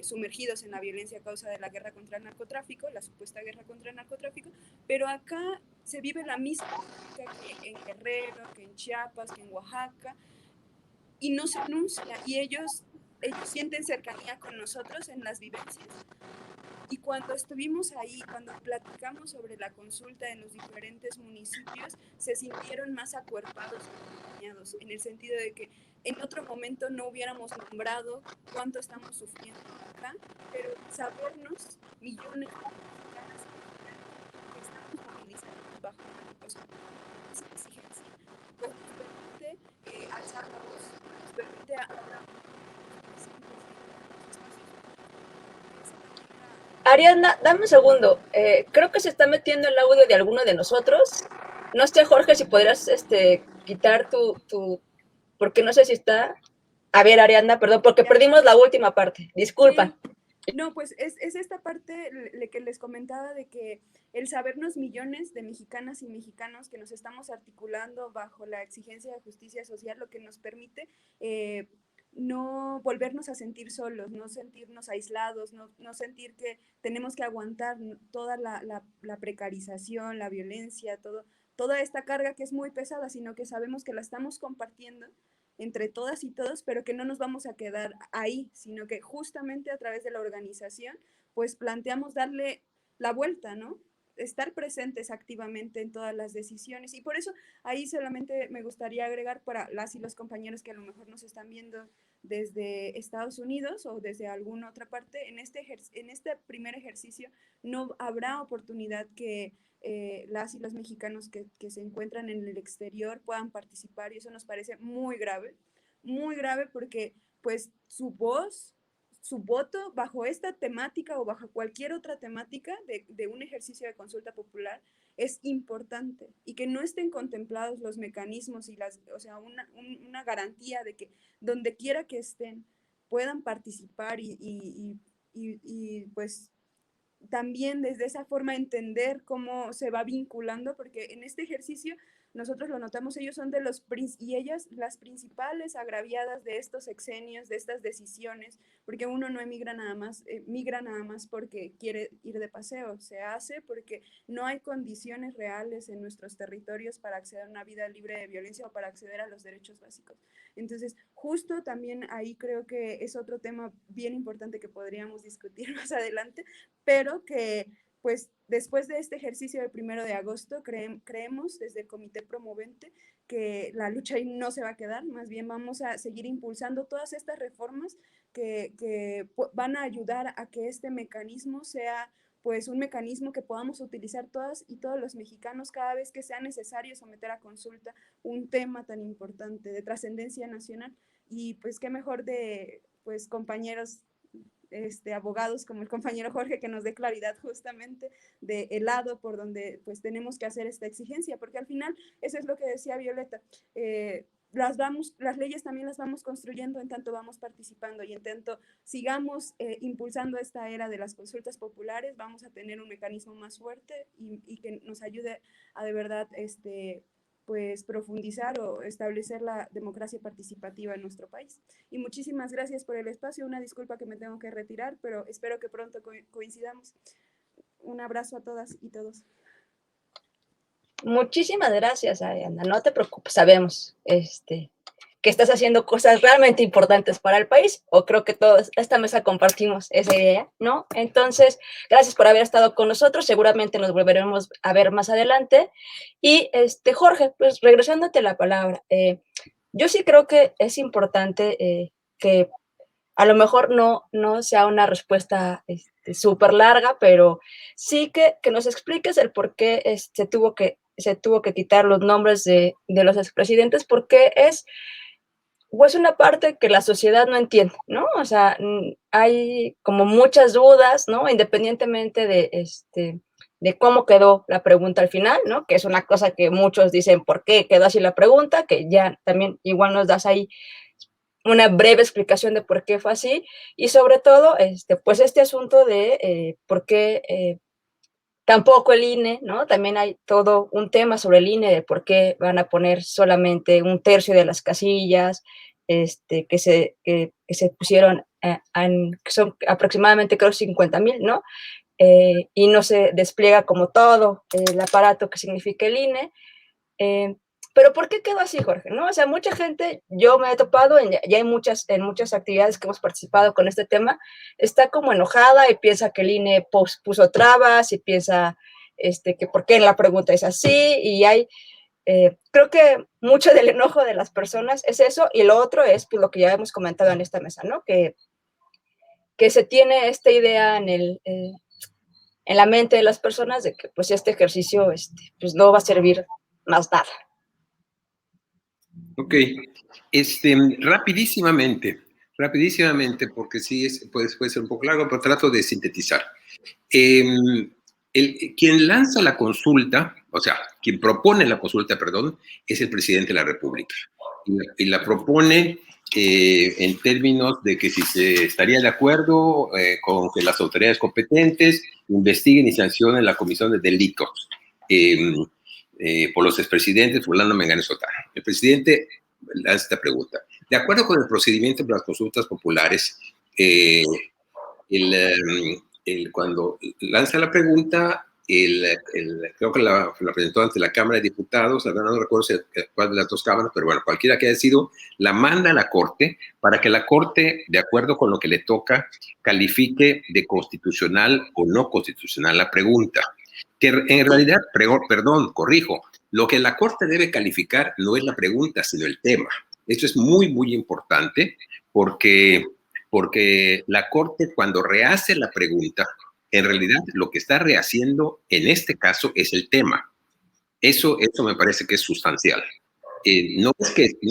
sumergidos en la violencia a causa de la guerra contra el narcotráfico, la supuesta guerra contra el narcotráfico, pero acá se vive la misma que en Guerrero, que en Chiapas, que en Oaxaca, y no se anuncia, y ellos sienten cercanía con nosotros en las vivencias. Y cuando estuvimos ahí, cuando platicamos sobre la consulta en los diferentes municipios, se sintieron más acuerpados y acompañados, en el sentido de que en otro momento no hubiéramos nombrado cuánto estamos sufriendo acá, pero sabernos millones de mexicanas que estamos movilizados bajo esa exigencia, pues nos permite alzar la voz, nos permite hablar. Ariadna, dame un segundo. Creo que se está metiendo el audio de alguno de nosotros. No sé, Jorge, si podrías quitar tu... Porque no sé si está... A ver, Ariadna, perdón, porque perdimos la última parte. Disculpa. Sí. No, pues es esta parte que les comentaba de que el sabernos millones de mexicanas y mexicanos que nos estamos articulando bajo la exigencia de justicia social, lo que nos permite no volvernos a sentir solos, no sentirnos aislados, no sentir que tenemos que aguantar toda la precarización, la violencia, toda esta carga que es muy pesada, sino que sabemos que la estamos compartiendo entre todas y todos, pero que no nos vamos a quedar ahí, sino que justamente a través de la organización, pues planteamos darle la vuelta, ¿no? Estar presentes activamente en todas las decisiones. Y por eso ahí solamente me gustaría agregar para las y los compañeros que a lo mejor nos están viendo desde Estados Unidos o desde alguna otra parte, en este primer ejercicio no habrá oportunidad que las y los mexicanos que se encuentran en el exterior puedan participar, y eso nos parece muy grave porque pues su voz, su voto bajo esta temática o bajo cualquier otra temática de un ejercicio de consulta popular es importante, y que no estén contemplados los mecanismos y una garantía de que donde quiera que estén puedan participar pues también desde esa forma entender cómo se va vinculando, porque en este ejercicio nosotros lo notamos, ellos son de y ellas las principales agraviadas de estos sexenios, de estas decisiones, porque uno no migra nada más porque quiere ir de paseo, se hace porque no hay condiciones reales en nuestros territorios para acceder a una vida libre de violencia o para acceder a los derechos básicos. Entonces, justo también ahí creo que es otro tema bien importante que podríamos discutir más adelante, pero que pues después de este ejercicio del 1 de agosto creemos desde el comité promovente que la lucha ahí no se va a quedar, más bien vamos a seguir impulsando todas estas reformas que van a ayudar a que este mecanismo sea pues un mecanismo que podamos utilizar todas y todos los mexicanos cada vez que sea necesario someter a consulta un tema tan importante de trascendencia nacional. Y pues qué mejor de pues compañeros abogados como el compañero Jorge que nos dé claridad justamente del lado por donde pues tenemos que hacer esta exigencia, porque al final eso es lo que decía Violeta, las leyes también las vamos construyendo en tanto vamos participando y en tanto sigamos impulsando esta era de las consultas populares, vamos a tener un mecanismo más fuerte y que nos ayude a de verdad pues profundizar o establecer la democracia participativa en nuestro país. Y muchísimas gracias por el espacio, una disculpa que me tengo que retirar, pero espero que pronto coincidamos. Un abrazo a todas y todos. Muchísimas gracias, Ariana, no te preocupes, sabemos que estás haciendo cosas realmente importantes para el país, o creo que todos esta mesa compartimos esa idea, ¿no? Entonces, gracias por haber estado con nosotros, seguramente nos volveremos a ver más adelante. Y Jorge, pues regresándote la palabra, yo sí creo que es importante que a lo mejor no sea una respuesta súper larga, pero sí que nos expliques el por qué se tuvo que quitar los nombres de los expresidentes, porque es pues una parte que la sociedad no entiende, ¿no? O sea, hay como muchas dudas, ¿no? Independientemente de cómo quedó la pregunta al final, ¿no? Que es una cosa que muchos dicen, ¿por qué quedó así la pregunta? Que ya también igual nos das ahí una breve explicación de por qué fue así, y sobre todo, pues este asunto de por qué tampoco el INE, ¿no? También hay todo un tema sobre el INE de por qué van a poner solamente 1/3 de las casillas, que se pusieron, que son aproximadamente, creo, 50,000, ¿no? Y no se despliega como todo el aparato que significa el INE. Pero ¿por qué quedó así, Jorge? ¿No? O sea, mucha gente, yo me he topado, ya en muchas actividades que hemos participado con este tema, está como enojada y piensa que el INE puso trabas y piensa que por qué la pregunta es así, y hay, creo que mucho del enojo de las personas es eso, y lo otro es pues, lo que ya hemos comentado en esta mesa, ¿no? Que se tiene esta idea en la mente de las personas de que pues este ejercicio pues no va a servir más nada. Ok, rapidísimamente, porque sí puede ser un poco largo, pero trato de sintetizar. Quien lanza la consulta, o sea, quien propone la consulta, perdón, es el presidente de la República. Y la propone en términos de que si se estaría de acuerdo con que las autoridades competentes investiguen y sancionen la comisión de delitos por los expresidentes fulano, mengano y sotano. El presidente lanza esta pregunta. De acuerdo con el procedimiento de las consultas populares, cuando lanza la pregunta, creo que la presentó ante la Cámara de Diputados, no recuerdo cuál de las dos cámaras, pero bueno, cualquiera que haya sido, la manda a la Corte para que la Corte, de acuerdo con lo que le toca, califique de constitucional o no constitucional la pregunta. Que en realidad, corrijo, lo que la Corte debe calificar no es la pregunta, sino el tema. Esto es muy, muy importante porque la Corte, cuando rehace la pregunta, en realidad lo que está rehaciendo en este caso es el tema. Eso me parece que es sustancial. No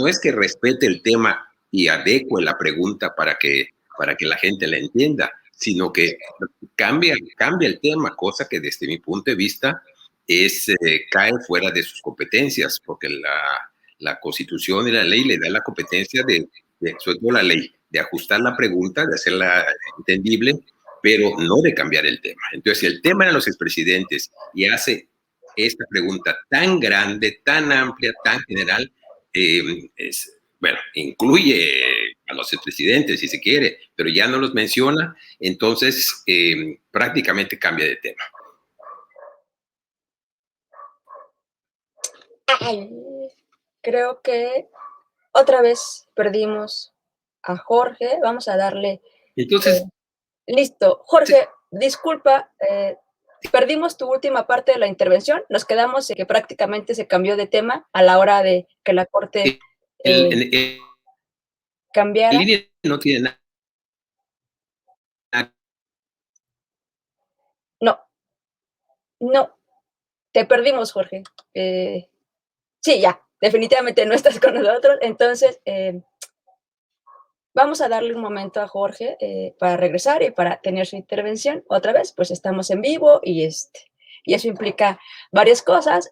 es que respete el tema y adecue la pregunta para que la gente la entienda, sino que cambia el tema, cosa que desde mi punto de vista cae fuera de sus competencias, porque la Constitución y la ley le dan la competencia sobre todo la ley, de ajustar la pregunta, de hacerla entendible, pero no de cambiar el tema. Entonces, si el tema eran los expresidentes y hace esta pregunta tan grande, tan amplia, tan general, bueno, incluye a los expresidentes si se quiere, pero ya no los menciona, entonces prácticamente cambia de tema. Ay, creo que otra vez perdimos a Jorge. Vamos a darle... Entonces... listo. Jorge, disculpa, perdimos tu última parte de la intervención. Nos quedamos en que prácticamente se cambió de tema a la hora de que la Corte cambiara. El INE no tiene nada. No, te perdimos, Jorge. Sí, ya, definitivamente no estás con nosotros. Entonces, vamos a darle un momento a Jorge para regresar y para tener su intervención. Otra vez, pues estamos en vivo y eso implica varias cosas.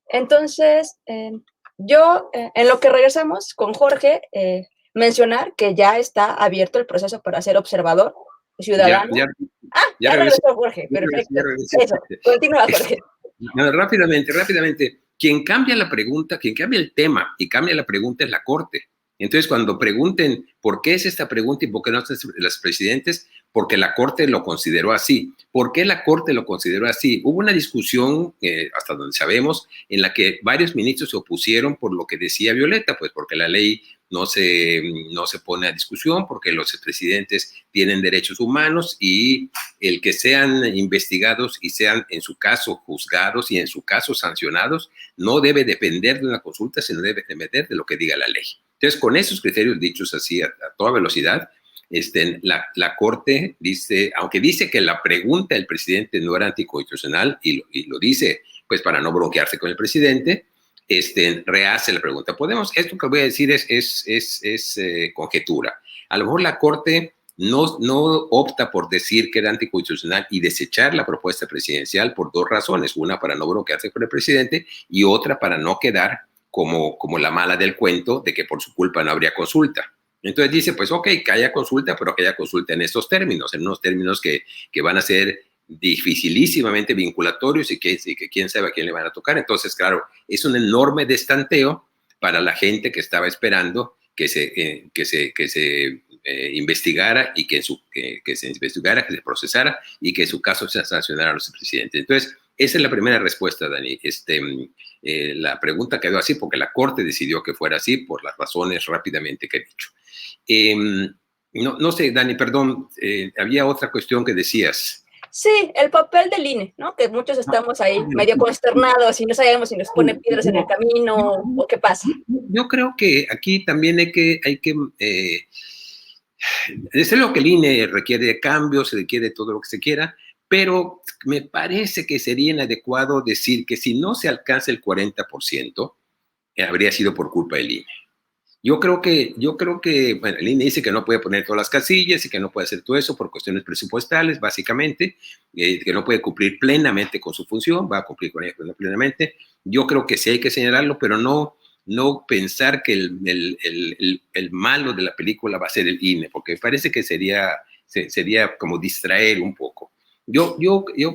Entonces, yo, en lo que regresamos con Jorge, mencionar que ya está abierto el proceso para ser observador ciudadano. Ya regresó Jorge, perfecto. Eso, continúa, Jorge. No, rápidamente. Quien cambia la pregunta, quien cambia el tema y cambia la pregunta es la Corte. Entonces, cuando pregunten por qué es esta pregunta y por qué no están los presidentes, porque la Corte lo consideró así. ¿Por qué la Corte lo consideró así? Hubo una discusión, hasta donde sabemos, en la que varios ministros se opusieron por lo que decía Violeta, pues porque la ley no se pone a discusión, porque los presidentes tienen derechos humanos y el que sean investigados y sean, en su caso, juzgados y en su caso sancionados, no debe depender de una consulta, sino debe depender de lo que diga la ley. Entonces, con esos criterios dichos así a toda velocidad, la Corte dice, aunque dice que la pregunta del presidente no era anticonstitucional, y lo dice pues para no bronquearse con el presidente, rehace la pregunta. Esto que voy a decir es conjetura. A lo mejor la Corte no opta por decir que era anticonstitucional y desechar la propuesta presidencial por dos razones. Una, para no bronquearse con el presidente, y otra, para no quedar como la mala del cuento de que por su culpa no habría consulta. Entonces dice, pues ok, que haya consulta, pero que haya consulta en estos términos, en unos términos que van a ser dificilísimamente vinculatorios y que quién sabe a quién le van a tocar. Entonces, claro, es un enorme destanteo para la gente que estaba esperando que se investigara y que se investigara, que se procesara y que en su caso se sancionara a los presidentes. Entonces, esa es la primera respuesta, Dani. La pregunta quedó así porque la Corte decidió que fuera así por las razones rápidamente que he dicho. No sé, Dani, perdón, había otra cuestión que decías. Sí, el papel del INE, ¿no? Que muchos estamos ahí medio consternados y no sabemos si nos pone piedras en el camino o qué pasa. Yo creo que aquí también hay que desde luego que el INE requiere cambios, se requiere todo lo que se quiera, pero me parece que sería inadecuado decir que si no se alcanza el 40%, habría sido por culpa del INE. Yo creo que, bueno, el INE dice que no puede poner todas las casillas y que no puede hacer todo eso por cuestiones presupuestales, básicamente, que no puede cumplir plenamente con su función, va a cumplir con ella plenamente. Yo creo que sí hay que señalarlo, pero no pensar que el malo de la película va a ser el INE, porque parece que sería como distraer un poco. Yo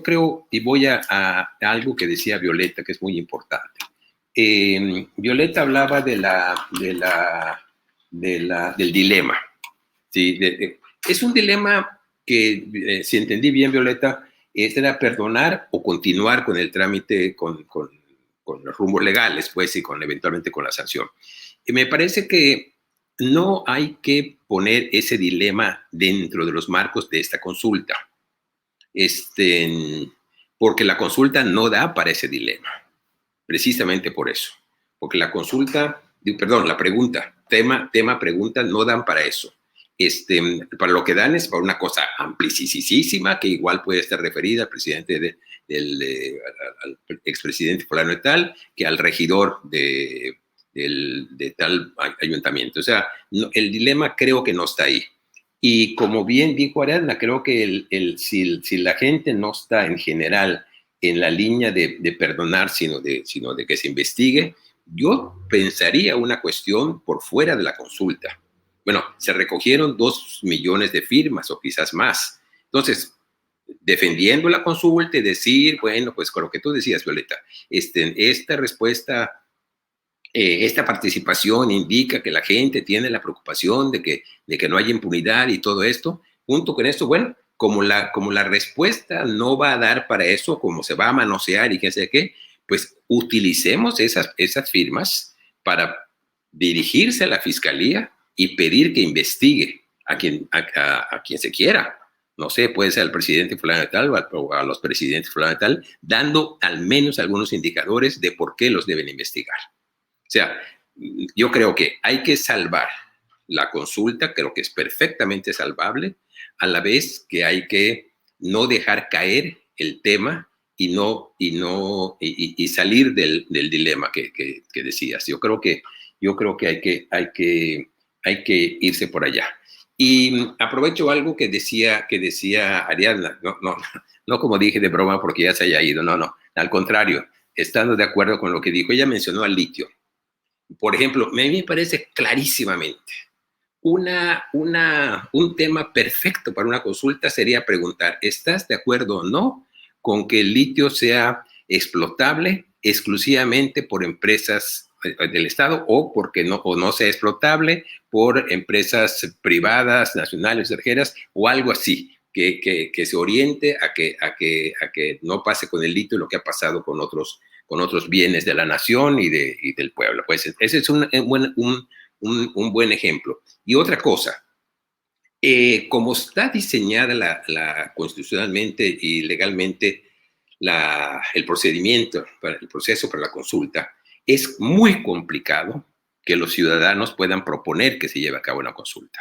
creo, y voy a algo que decía Violeta, que es muy importante. Violeta hablaba del dilema. ¿Sí? Es un dilema que, si entendí bien, Violeta, era perdonar o continuar con el trámite con los rumbos legales, pues, y eventualmente con la sanción. Me parece que no hay que poner ese dilema dentro de los marcos de esta consulta, porque la consulta no da para ese dilema. Precisamente por eso, porque la pregunta, pregunta, no dan para eso. Para lo que dan es para una cosa amplísima que igual puede estar referida al presidente al expresidente fulano y tal, que al regidor de tal ayuntamiento. O sea, el dilema creo que no está ahí. Y como bien dijo Ariadna, creo que si la gente no está en general en la línea de perdonar, sino de que se investigue, yo pensaría una cuestión por fuera de la consulta. bueno, se recogieron 2 millones de firmas o quizás más. Entonces, defendiendo la consulta y decir, bueno, pues con lo que tú decías, Violeta, esta respuesta, esta participación indica que la gente tiene la preocupación de que no haya impunidad y todo esto. Junto con esto, bueno, como la respuesta no va a dar para eso, como se va a manosear y qué sé qué, pues utilicemos esas firmas para dirigirse a la fiscalía y pedir que investigue a quien se quiera. No sé, puede ser al presidente fulano de tal o a los presidentes fulano de tal, dando al menos algunos indicadores de por qué los deben investigar. O sea, yo creo que hay que salvar la consulta, creo que es perfectamente salvable, a la vez que hay que no dejar caer el tema y salir del dilema que decías. Yo creo que hay que irse por allá. Y aprovecho algo que decía Ariadna, no como dije de broma porque ya se haya ido, no, al contrario, estando de acuerdo con lo que dijo, ella mencionó al litio. Por ejemplo, a mí me parece clarísimamente un tema perfecto para una consulta sería preguntar, ¿estás de acuerdo o no con que el litio sea explotable exclusivamente por empresas del Estado o no sea explotable por empresas privadas, nacionales, extranjeras o algo así, que se oriente a que no pase con el litio lo que ha pasado con otros bienes de la nación y del pueblo? Pues ese es un buen ejemplo. Y otra cosa, como está diseñada constitucionalmente y legalmente el procedimiento, el proceso para la consulta, es muy complicado que los ciudadanos puedan proponer que se lleve a cabo una consulta.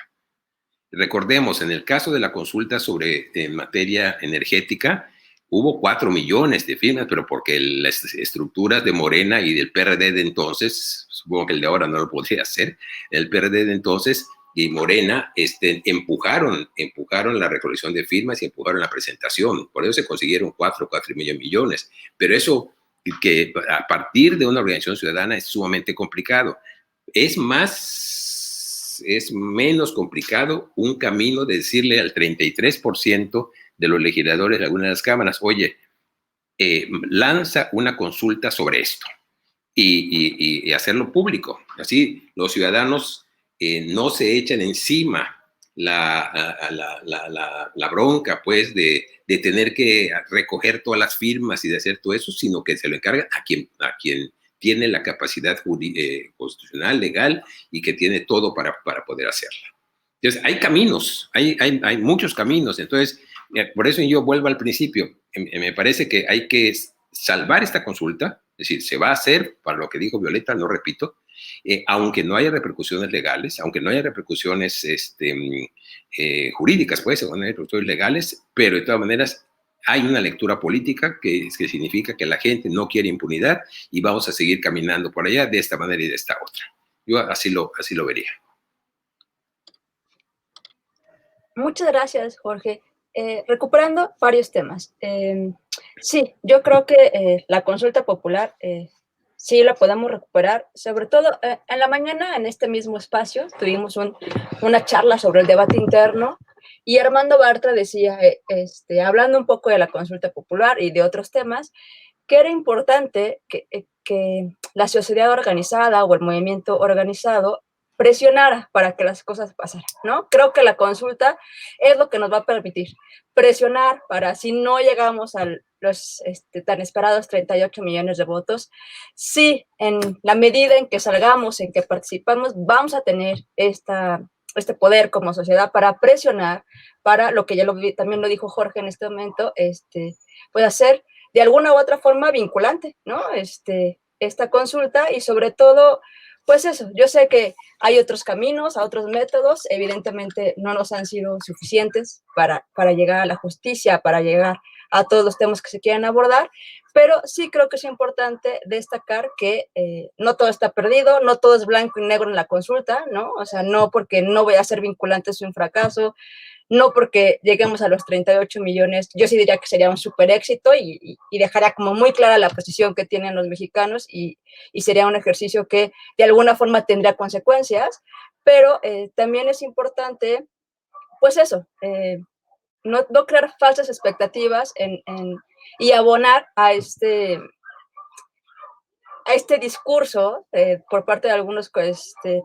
Recordemos, en el caso de la consulta sobre materia energética, hubo 4 millones de firmas, pero porque las estructuras de Morena y del PRD de entonces, supongo que el de ahora no lo podría hacer, el PRD de entonces y Morena empujaron la recolección de firmas y empujaron la presentación. Por eso se consiguieron 4 millones. Pero eso, que a partir de una organización ciudadana, es sumamente complicado. Es menos complicado un camino de decirle al 33% de los legisladores de algunas de las cámaras, oye, lanza una consulta sobre esto y hacerlo público. Así los ciudadanos no se echan encima la bronca, pues, de tener que recoger todas las firmas y de hacer todo eso, sino que se lo encarga a quien tiene la capacidad constitucional, legal, y que tiene todo para poder hacerla. Entonces, hay caminos, hay muchos caminos. Entonces, por eso yo vuelvo al principio. Me parece que hay que salvar esta consulta, es decir, se va a hacer, para lo que dijo Violeta, no repito, aunque no haya repercusiones legales, aunque no haya repercusiones jurídicas, pues, no hay repercusiones legales, pero de todas maneras hay una lectura política que significa que la gente no quiere impunidad y vamos a seguir caminando por allá de esta manera y de esta otra. Yo así lo vería. Muchas gracias, Jorge. Recuperando varios temas. Sí, yo creo que la consulta popular sí la podemos recuperar. Sobre todo, en la mañana, en este mismo espacio, tuvimos una charla sobre el debate interno y Armando Bartra decía, hablando un poco de la consulta popular y de otros temas, que era importante que la sociedad organizada o el movimiento organizado presionara para que las cosas pasaran, ¿no? Creo que la consulta es lo que nos va a permitir presionar para, si no llegamos a los tan esperados 38 millones de votos, sí, en la medida en que salgamos, en que participamos, vamos a tener este poder como sociedad para presionar, para lo que también lo dijo Jorge en este momento, puede hacer de alguna u otra forma vinculante, ¿no? Esta consulta y sobre todo, pues eso, yo sé que hay otros caminos, otros métodos, evidentemente no nos han sido suficientes para llegar a la justicia, para llegar a todos los temas que se quieran abordar, pero sí creo que es importante destacar que no todo está perdido, no todo es blanco y negro en la consulta, ¿no? O sea, no porque no voy a ser vinculante es un fracaso, no porque lleguemos a los 38 millones, yo sí diría que sería un súper éxito y dejaría como muy clara la posición que tienen los mexicanos y sería un ejercicio que de alguna forma tendría consecuencias, pero también es importante, pues eso, no crear falsas expectativas y abonar a este discurso por parte de algunas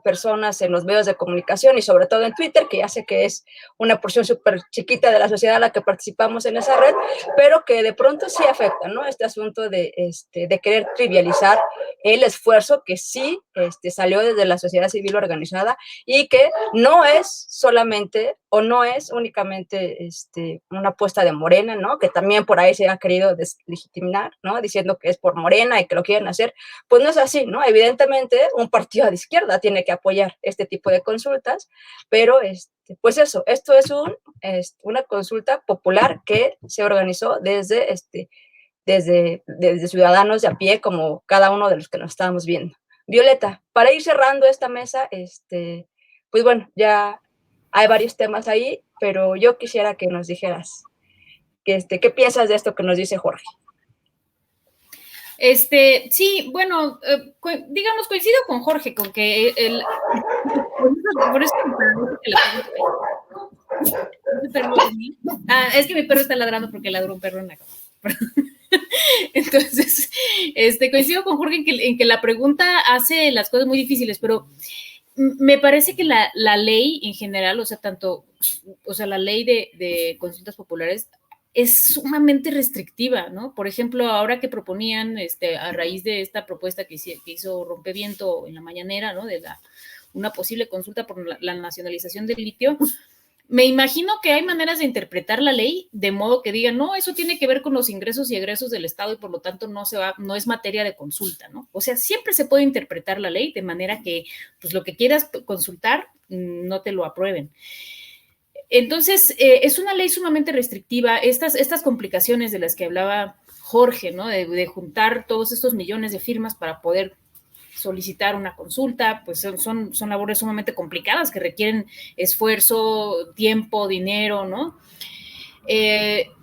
personas en los medios de comunicación y sobre todo en Twitter, que ya sé que es una porción súper chiquita de la sociedad a la que participamos en esa red, pero que de pronto sí afecta, ¿no? Este asunto de querer trivializar el esfuerzo que sí salió desde la sociedad civil organizada y que no es solamente o no es únicamente una apuesta de Morena, ¿no? Que también por ahí se ha querido deslegitimar, ¿no? Diciendo que es por Morena y que lo quieren hacer. Pues no es así, ¿no? Evidentemente un partido de izquierda tiene que apoyar este tipo de consultas, pero pues eso, esto es una consulta popular que se organizó desde ciudadanos de a pie, como cada uno de los que nos estábamos viendo. Violeta, para ir cerrando esta mesa, pues bueno, ya hay varios temas ahí, pero yo quisiera que nos dijeras qué piensas de esto que nos dice Jorge. Sí, bueno, digamos, coincido con Jorge, con que por eso es que mi perro está ladrando porque ladró un perro en la cama. Entonces, coincido con Jorge en que la pregunta hace las cosas muy difíciles, pero me parece que la ley en general, o sea, la ley de consultas populares es sumamente restrictiva, ¿no? Por ejemplo, ahora que proponían, a raíz de esta propuesta que hizo Rompeviento en la mañanera, ¿no? De una posible consulta por la nacionalización del litio, me imagino que hay maneras de interpretar la ley de modo que digan, no, eso tiene que ver con los ingresos y egresos del Estado y por lo tanto no es materia de consulta, ¿no? O sea, siempre se puede interpretar la ley de manera que, pues, lo que quieras consultar, no te lo aprueben. Entonces, es una ley sumamente restrictiva. Estas complicaciones de las que hablaba Jorge, ¿no? De juntar todos estos millones de firmas para poder solicitar una consulta, pues son labores sumamente complicadas que requieren esfuerzo, tiempo, dinero, ¿no?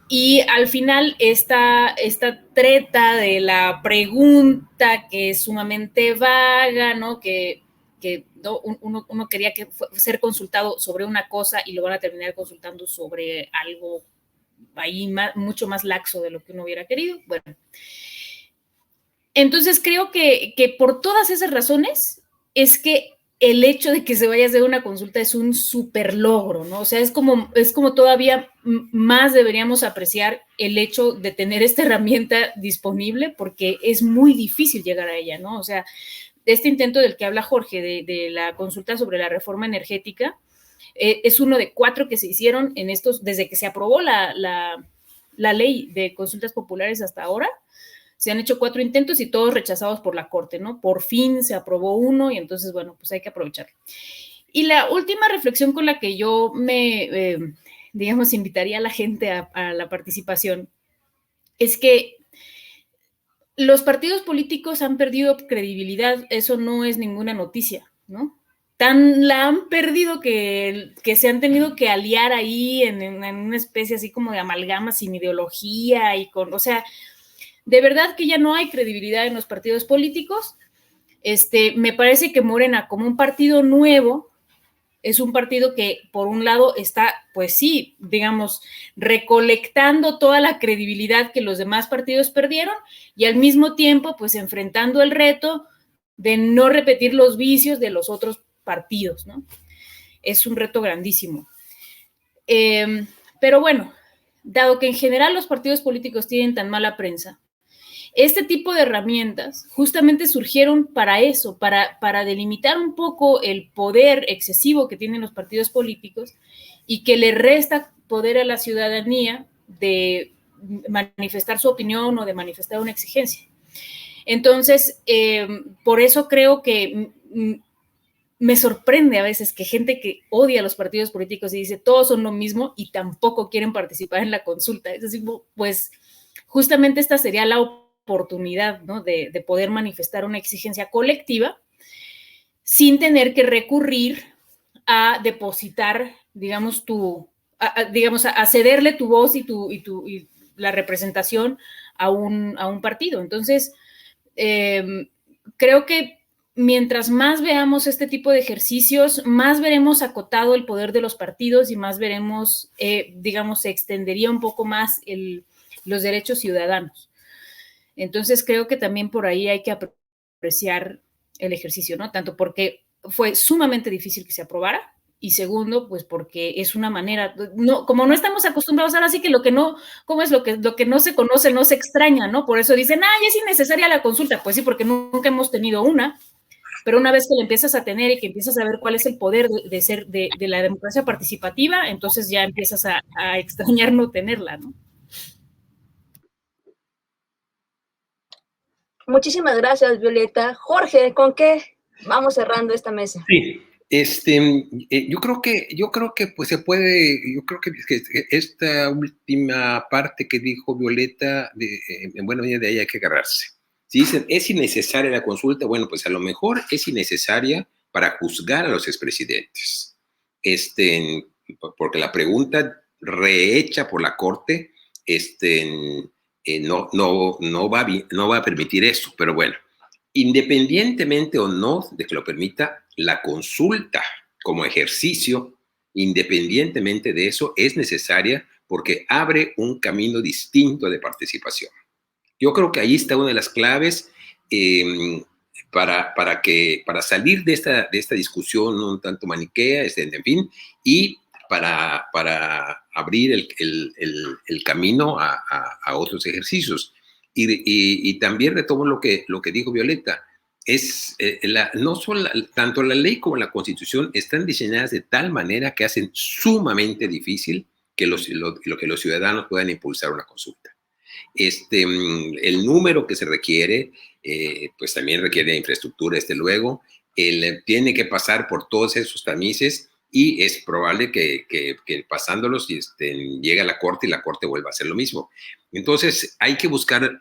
Y al final esta treta de la pregunta que es sumamente vaga, ¿no? Que ¿no? Uno quería ser consultado sobre una cosa y lo van a terminar consultando sobre algo ahí mucho más laxo de lo que uno hubiera querido. Bueno, entonces creo que por todas esas razones es que el hecho de que se vaya a hacer una consulta es un súper logro, ¿no? O sea, es como todavía más deberíamos apreciar el hecho de tener esta herramienta disponible porque es muy difícil llegar a ella, ¿no? O sea, este intento del que habla Jorge, de la consulta sobre la reforma energética, es uno de 4 que se hicieron desde que se aprobó la ley de consultas populares hasta ahora. Se han hecho 4 intentos y todos rechazados por la Corte, ¿no? Por fin se aprobó uno y entonces, bueno, pues hay que aprovecharlo. Y la última reflexión con la que yo digamos, invitaría a la gente a la participación es que los partidos políticos han perdido credibilidad, eso no es ninguna noticia, ¿no? La han perdido que se han tenido que aliar ahí en una especie así como de amalgama sin ideología o sea, de verdad que ya no hay credibilidad en los partidos políticos. Me parece que Morena, como un partido nuevo, es un partido que, por un lado, está, pues sí, digamos, recolectando toda la credibilidad que los demás partidos perdieron y al mismo tiempo, pues, enfrentando el reto de no repetir los vicios de los otros partidos, ¿no? Es un reto grandísimo. Pero bueno, dado que en general los partidos políticos tienen tan mala prensa, este tipo de herramientas justamente surgieron para eso, para delimitar un poco el poder excesivo que tienen los partidos políticos y que le resta poder a la ciudadanía de manifestar su opinión o de manifestar una exigencia. Entonces, por eso creo que me sorprende a veces que gente que odia a los partidos políticos y dice todos son lo mismo y tampoco quieren participar en la consulta. Es decir, pues justamente esta sería la oportunidad, ¿no? de poder manifestar una exigencia colectiva sin tener que recurrir a depositar, digamos, a cederle tu voz y la representación a un partido. Entonces, creo que mientras más veamos este tipo de ejercicios, más veremos acotado el poder de los partidos y más veremos, digamos, se extendería un poco más los derechos ciudadanos. Entonces creo que también por ahí hay que apreciar el ejercicio, ¿no? Tanto porque fue sumamente difícil que se aprobara, y segundo, pues porque es una manera, no, como no estamos acostumbrados ahora sí que lo que no, ¿cómo es? Lo que no se conoce no se extraña, ¿no? Por eso dicen, ya es innecesaria la consulta. Pues sí, porque nunca hemos tenido una, pero una vez que la empiezas a tener y que empiezas a ver cuál es el poder de la democracia participativa, entonces ya empiezas a extrañar no tenerla, ¿no? Muchísimas gracias, Violeta. Jorge, ¿con qué vamos cerrando esta mesa? Sí, yo creo que pues se puede, yo creo que esta última parte que dijo Violeta, en buena medida de ahí hay que agarrarse. Si dicen, ¿es innecesaria la consulta? Bueno, pues a lo mejor es innecesaria para juzgar a los expresidentes. Porque la pregunta rehecha por la Corte, no va a permitir eso, pero bueno. Independientemente o no de que lo permita, la consulta como ejercicio, independientemente de eso, es necesaria porque abre un camino distinto de participación. Yo creo que ahí está una de las claves para salir de esta discusión un tanto maniquea, en fin, y para abrir el camino a otros ejercicios. Y también retomo lo que dijo Violeta, no solo, tanto la ley como la Constitución están diseñadas de tal manera que hacen sumamente difícil que los ciudadanos puedan impulsar una consulta. El número que se requiere, pues también requiere infraestructura, luego, tiene que pasar por todos esos tamices y es probable que pasándolos llegue a la Corte y la Corte vuelva a hacer lo mismo. Entonces hay que buscar,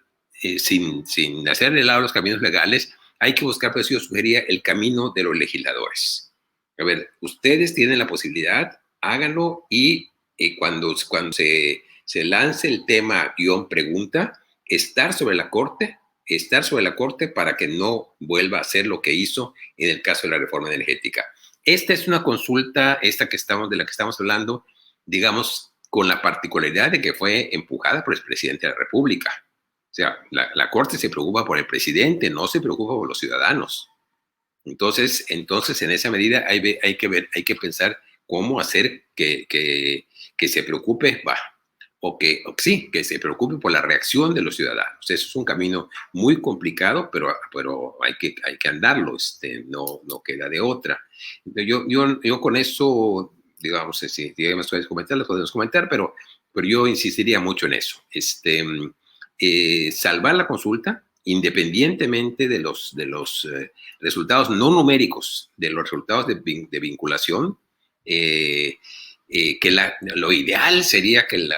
sin hacer de lado los caminos legales, hay que buscar, pues yo sugería, el camino de los legisladores. A ver, ustedes tienen la posibilidad, háganlo y cuando se lance el tema _pregunta, estar sobre la Corte para que no vuelva a hacer lo que hizo en el caso de la reforma energética. Esta es una consulta, de la que estamos hablando, digamos, con la particularidad de que fue empujada por el presidente de la República. O sea, la Corte se preocupa por el presidente, no se preocupa por los ciudadanos. Entonces en esa medida hay que pensar cómo hacer que se preocupe, que se preocupe por la reacción de los ciudadanos. Eso es un camino muy complicado, pero hay que andarlo, no queda de otra. Yo con eso, digamos, si puedes comentar, lo podemos comentar, pero yo insistiría mucho en eso. Salvar la consulta, independientemente de los resultados no numéricos, de los resultados de vinculación, lo ideal sería que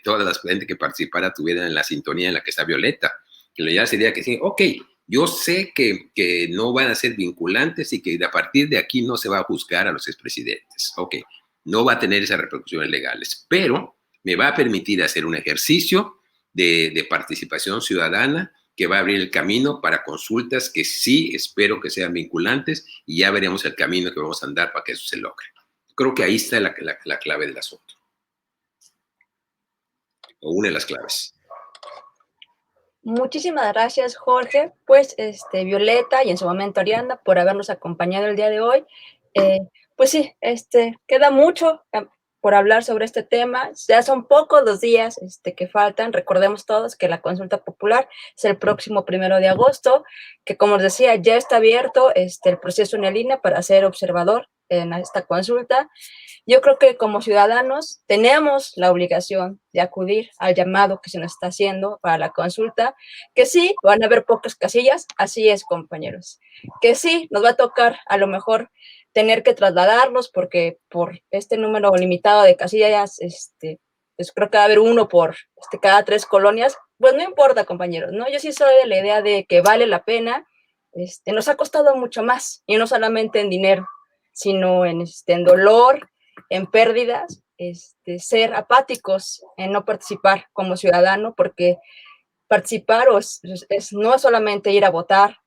todas las gente que participara tuvieran la sintonía en la que está Violeta. Que lo ideal sería que sí, ok, yo sé que no van a ser vinculantes y que a partir de aquí no se va a juzgar a los expresidentes. Ok, no va a tener esas repercusiones legales, pero me va a permitir hacer un ejercicio de participación ciudadana que va a abrir el camino para consultas que sí espero que sean vinculantes y ya veremos el camino que vamos a andar para que eso se logre. Creo que ahí está la clave del asunto. O una de las claves. Muchísimas gracias, Jorge, pues Violeta y en su momento Ariadna por habernos acompañado el día de hoy. Pues sí, queda mucho por hablar sobre este tema. Ya son pocos los días que faltan. Recordemos todos que la consulta popular es el próximo 1 de agosto, que como les decía, ya está abierto el proceso en el INE para ser observador en esta consulta. Yo creo que como ciudadanos tenemos la obligación de acudir al llamado que se nos está haciendo para la consulta, que sí, van a haber pocas casillas, así es, compañeros, que sí, nos va a tocar a lo mejor tener que trasladarnos porque por este número limitado de casillas, pues creo que va a haber uno por cada 3 colonias, pues no importa, compañeros, ¿no? Yo sí soy de la idea de que vale la pena, nos ha costado mucho más, y no solamente en dinero, sino en dolor, en pérdidas, ser apáticos, en no participar como ciudadano, porque participar no es solamente ir a votar,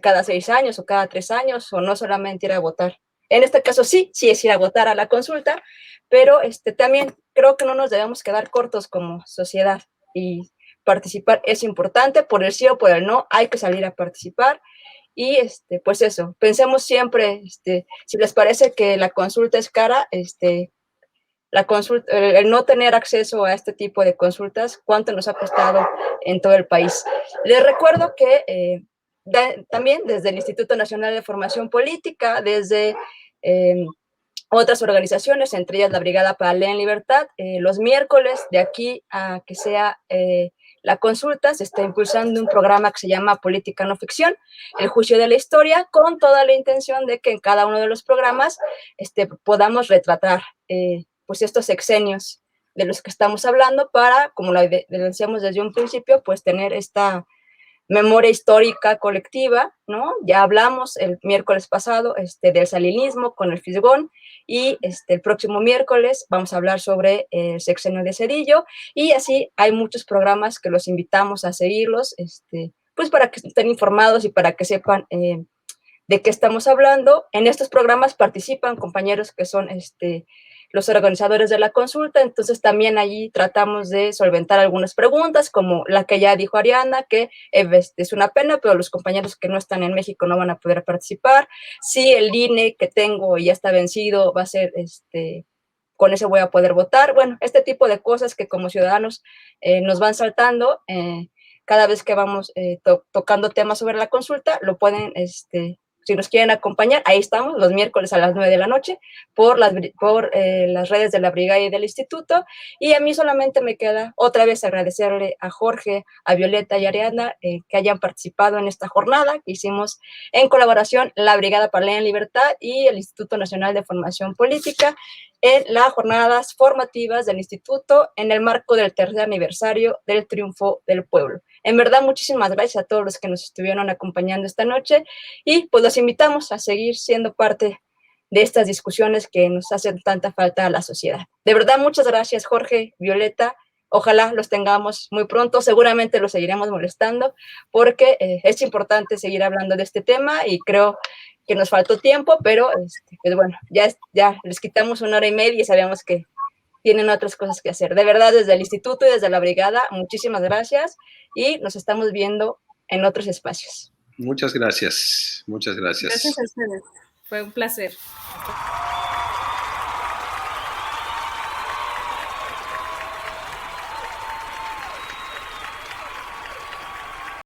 cada 6 años o cada 3 años, o no solamente ir a votar. En este caso sí es ir a votar a la consulta, pero también creo que no nos debemos quedar cortos como sociedad, y participar es importante, por el sí o por el no, hay que salir a participar. Y pues eso, pensemos siempre, si les parece que la consulta es cara, la consulta, el no tener acceso a este tipo de consultas, cuánto nos ha costado en todo el país. Les recuerdo que también desde el Instituto Nacional de Formación Política, desde otras organizaciones, entre ellas la Brigada para la Ley en Libertad, los miércoles de aquí a que sea la consulta, se está impulsando un programa que se llama Política No Ficción, el juicio de la historia, con toda la intención de que en cada uno de los programas podamos retratar pues estos sexenios de los que estamos hablando, para, como lo decíamos desde un principio, pues tener esta memoria histórica colectiva, ¿no? Ya hablamos el miércoles pasado del salinismo con el Fisgón, y el próximo miércoles vamos a hablar sobre el sexenio de Zedillo, y así hay muchos programas que los invitamos a seguirlos, pues para que estén informados y para que sepan de qué estamos hablando. En estos programas participan compañeros que son los organizadores de la consulta, entonces también allí tratamos de solventar algunas preguntas, como la que ya dijo Ariana, que es una pena, pero los compañeros que no están en México no van a poder participar. Si el INE que tengo ya está vencido, va a ser con ese voy a poder votar. Bueno, este tipo de cosas que como ciudadanos nos van saltando cada vez que vamos tocando temas sobre la consulta, lo pueden si nos quieren acompañar, ahí estamos, los miércoles a las 9 de la noche, por las redes de la Brigada y del Instituto. Y a mí solamente me queda otra vez agradecerle a Jorge, a Violeta y a Ariana que hayan participado en esta jornada que hicimos en colaboración la Brigada para la Ley en Libertad y el Instituto Nacional de Formación Política, en las jornadas formativas del Instituto en el marco del 3er aniversario del Triunfo del Pueblo. En verdad, muchísimas gracias a todos los que nos estuvieron acompañando esta noche, y pues los invitamos a seguir siendo parte de estas discusiones que nos hacen tanta falta a la sociedad. De verdad, muchas gracias, Jorge, Violeta. Ojalá los tengamos muy pronto, seguramente los seguiremos molestando, porque es importante seguir hablando de este tema, y creo que nos faltó tiempo, pero pues bueno, ya les quitamos 1 hora y media y sabemos que tienen otras cosas que hacer. De verdad, desde el instituto y desde la brigada, muchísimas gracias, y nos estamos viendo en otros espacios. Muchas gracias, muchas gracias. Gracias a ustedes, fue un placer.